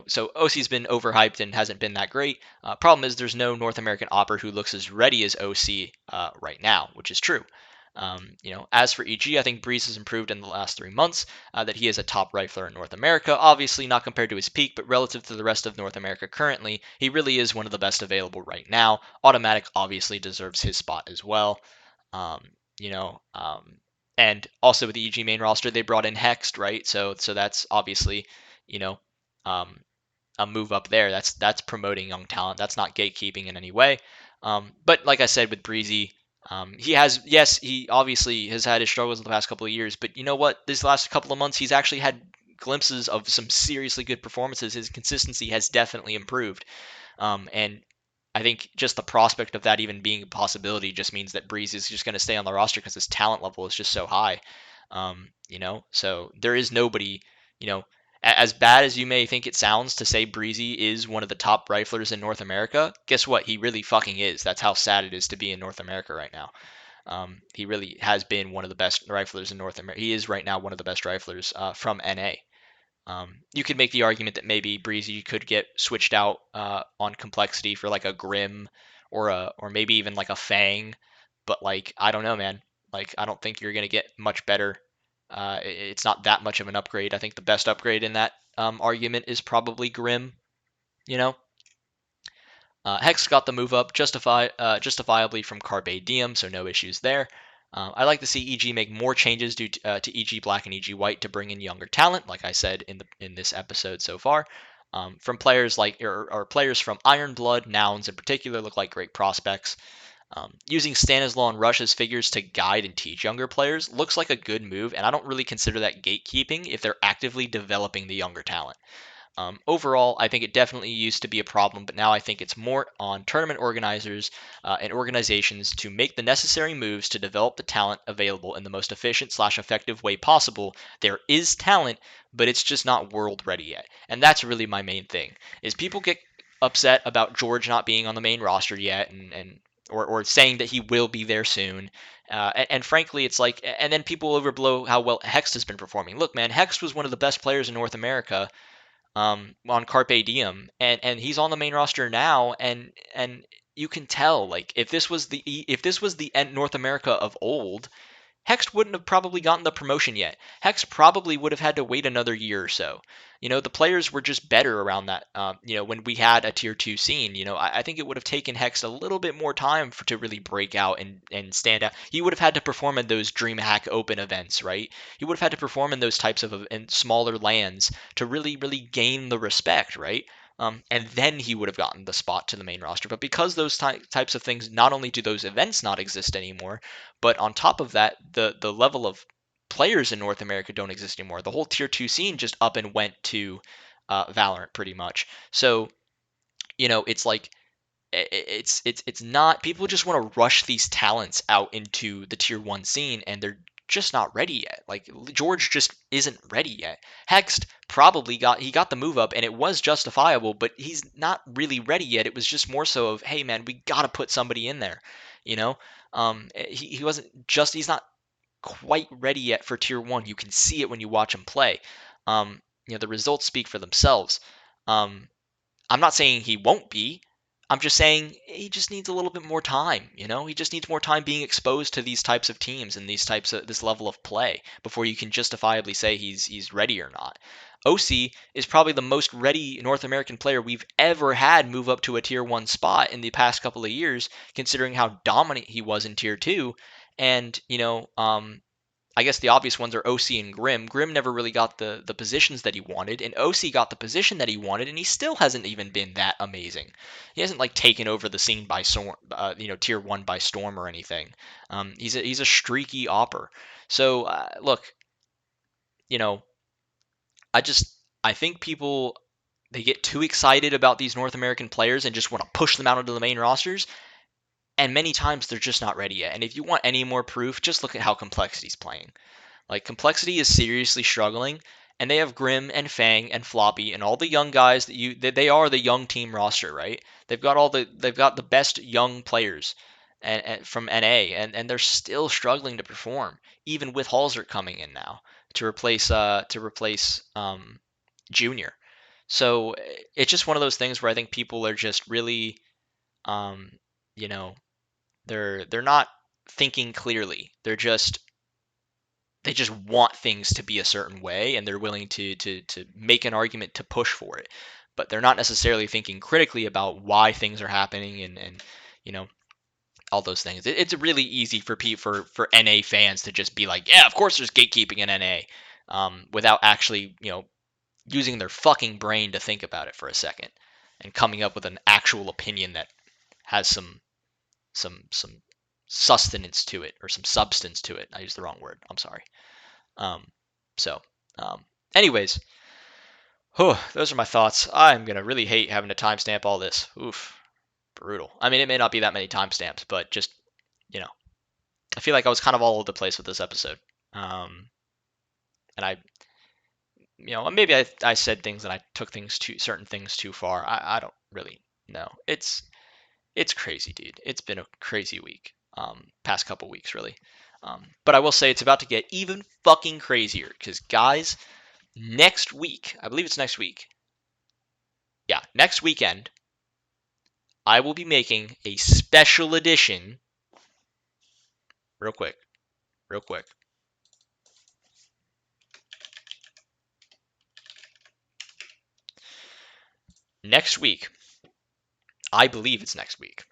so OC's been overhyped and hasn't been that great. Problem is there's no North American opper who looks as ready as OC right now, which is true. As for EG, I think Breeze has improved in the last 3 months, that he is a top rifler in North America. Obviously not compared to his peak, but relative to the rest of North America currently, he really is one of the best available right now. Automatic obviously deserves his spot as well. Um, you know, and also with the EG main roster, they brought in Hexed, right? So that's obviously, you know, um, a move up there. That's promoting young talent. That's not gatekeeping in any way. But like I said with Breezy, he obviously has had his struggles in the past couple of years. But you know what? These last couple of months, he's actually had glimpses of some seriously good performances. His consistency has definitely improved. And I think just the prospect of that even being a possibility just means that Breeze is just going to stay on the roster because his talent level is just so high. So there is nobody, as bad as you may think it sounds to say Breezy is one of the top riflers in North America, guess what? He really fucking is. That's how sad it is to be in North America right now. He really has been one of the best riflers in North America. He is right now one of the best riflers from NA. You could make the argument that maybe Breezy could get switched out on complexity for like a Grim or maybe even like a Fang, but like I don't know, man. Like I don't think you're gonna get much better. It's not that much of an upgrade. I think the best upgrade in that argument is probably Grim. You know, Hex got the move up justifiably from Carpe Diem, so no issues there. I like to see EG make more changes due to EG Black and EG White to bring in younger talent, like I said in this episode so far. From players like or players from Iron Blood, Nouns in particular look like great prospects. Using Stanislaw and Rush as figures to guide and teach younger players looks like a good move, and I don't really consider that gatekeeping if they're actively developing the younger talent. Overall, I think it definitely used to be a problem, but now I think it's more on tournament organizers and organizations to make the necessary moves to develop the talent available in the most efficient/effective way possible. There is talent, but it's just not world ready yet, and that's really my main thing. Is people get upset about George not being on the main roster yet, or saying that he will be there soon. And frankly, it's like, and then people overblow how well Hex has been performing. Look, man, Hex was one of the best players in North America on Carpe Diem, and he's on the main roster now, and you can tell, like, if this was the North America of old, Hex wouldn't have probably gotten the promotion yet. Hex probably would have had to wait another year or so. The players were just better around that. When we had a tier two scene, I think it would have taken Hex a little bit more time to really break out and stand out. He would have had to perform in those DreamHack Open events, right? He would have had to perform in those types of in smaller lands to really, really gain the respect, right? And then he would have gotten the spot to the main roster. But because those types of things, not only do those events not exist anymore, but on top of that, the level of players in North America don't exist anymore. The whole tier two scene just up and went to Valorant pretty much. So it's like it's not, people just want to rush these talents out into the tier one scene, and they're just not ready yet. Like, George just isn't ready yet. Hext probably got the move up, and it was justifiable, but he's not really ready yet. It was just more so of, hey man, we gotta put somebody in there, you know. He wasn't just he's not quite ready yet for tier one. You can see it when you watch him play. The results speak for themselves. Um, I'm not saying he won't be. I'm just saying he just needs a little bit more time. He just needs more time being exposed to these types of teams and this level of play before you can justifiably say he's ready or not. OC is probably the most ready North American player we've ever had move up to a tier one spot in the past couple of years, considering how dominant he was in tier two. And I guess the obvious ones are OC and Grim. Grim never really got the positions that he wanted, and OC got the position that he wanted, and he still hasn't even been that amazing. He hasn't like taken over the scene by storm, tier one by storm or anything. He's a streaky opper. So look, you know, I think people, they get too excited about these North American players and just want to push them out into the main rosters, and many times they're just not ready yet. And if you want any more proof, just look at how Complexity's playing. Like, Complexity is seriously struggling, and they have Grim and Fang and Floppy and all the young guys they are the young team roster, right? They've got the best young players and from NA, and they're still struggling to perform, even with Halsert coming in now to replace Junior. So it's just one of those things where I think people are just really, um, you know, they're not thinking clearly. They just want things to be a certain way, and they're willing to make an argument to push for it, but they're not necessarily thinking critically about why things are happening, and all those things. It's really easy for NA fans to just be like, yeah, of course there's gatekeeping in NA, without actually using their fucking brain to think about it for a second and coming up with an actual opinion that has some sustenance to it, or some substance to it. I used the wrong word. I'm sorry. Um, so, anyways, those are my thoughts. I'm gonna really hate having to timestamp all this. Oof, brutal. I mean, it may not be that many timestamps, but just you know, I feel like I was kind of all over the place with this episode. And maybe I said things and I took certain things too far. I don't really know. It's crazy, dude. It's been a crazy week. Past couple weeks, really. But I will say it's about to get even fucking crazier, because guys, next week, I believe it's next week. Yeah, next weekend, I will be making a special edition. Real quick. Next week, I believe it's next week,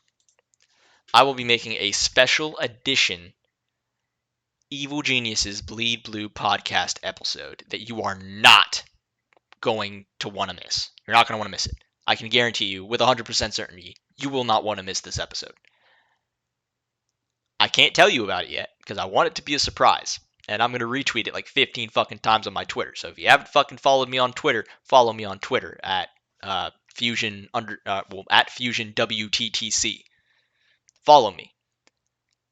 I will be making a special edition Evil Geniuses Bleed Blue podcast episode that you are not going to want to miss. You're not going to want to miss it. I can guarantee you with 100% certainty, you will not want to miss this episode. I can't tell you about it yet because I want it to be a surprise. And I'm gonna retweet it like 15 fucking times on my Twitter. So if you haven't fucking followed me on Twitter, follow me on Twitter at at Fusion WTTC. Follow me.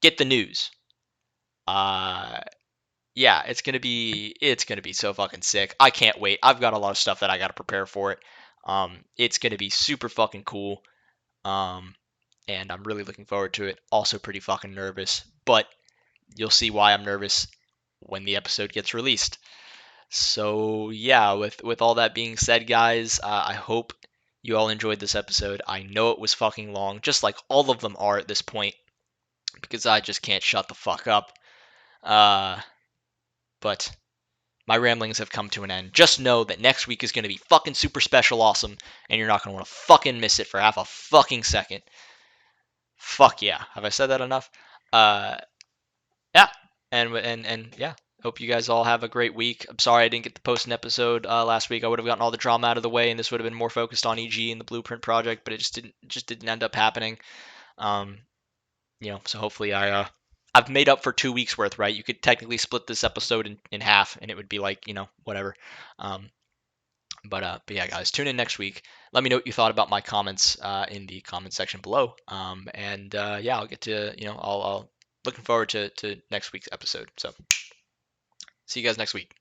Get the news. Uh, yeah, it's gonna be so fucking sick. I can't wait. I've got a lot of stuff that I gotta prepare for it. It's gonna be super fucking cool. Um, and I'm really looking forward to it. Also pretty fucking nervous, but you'll see why I'm nervous when the episode gets released. So yeah, with all that being said, guys, I hope you all enjoyed this episode. I know it was fucking long, just like all of them are at this point, because I just can't shut the fuck up. Uh, but my ramblings have come to an end. Just know that next week is going to be fucking super special awesome, and you're not going to want to fucking miss it for half a fucking second. Fuck yeah. Have I said that enough? Uh, yeah. And yeah. Hope you guys all have a great week. I'm sorry I didn't get to post an episode last week. I would have gotten all the drama out of the way, and this would have been more focused on EG and the Blueprint project, but it just didn't end up happening. Um, so hopefully I've made up for 2 weeks worth, right? You could technically split this episode in half, and it would be like whatever. Um, but yeah, guys, tune in next week. Let me know what you thought about my comments in the comment section below. And yeah, I'll get to I'll looking forward to next week's episode. So see you guys next week.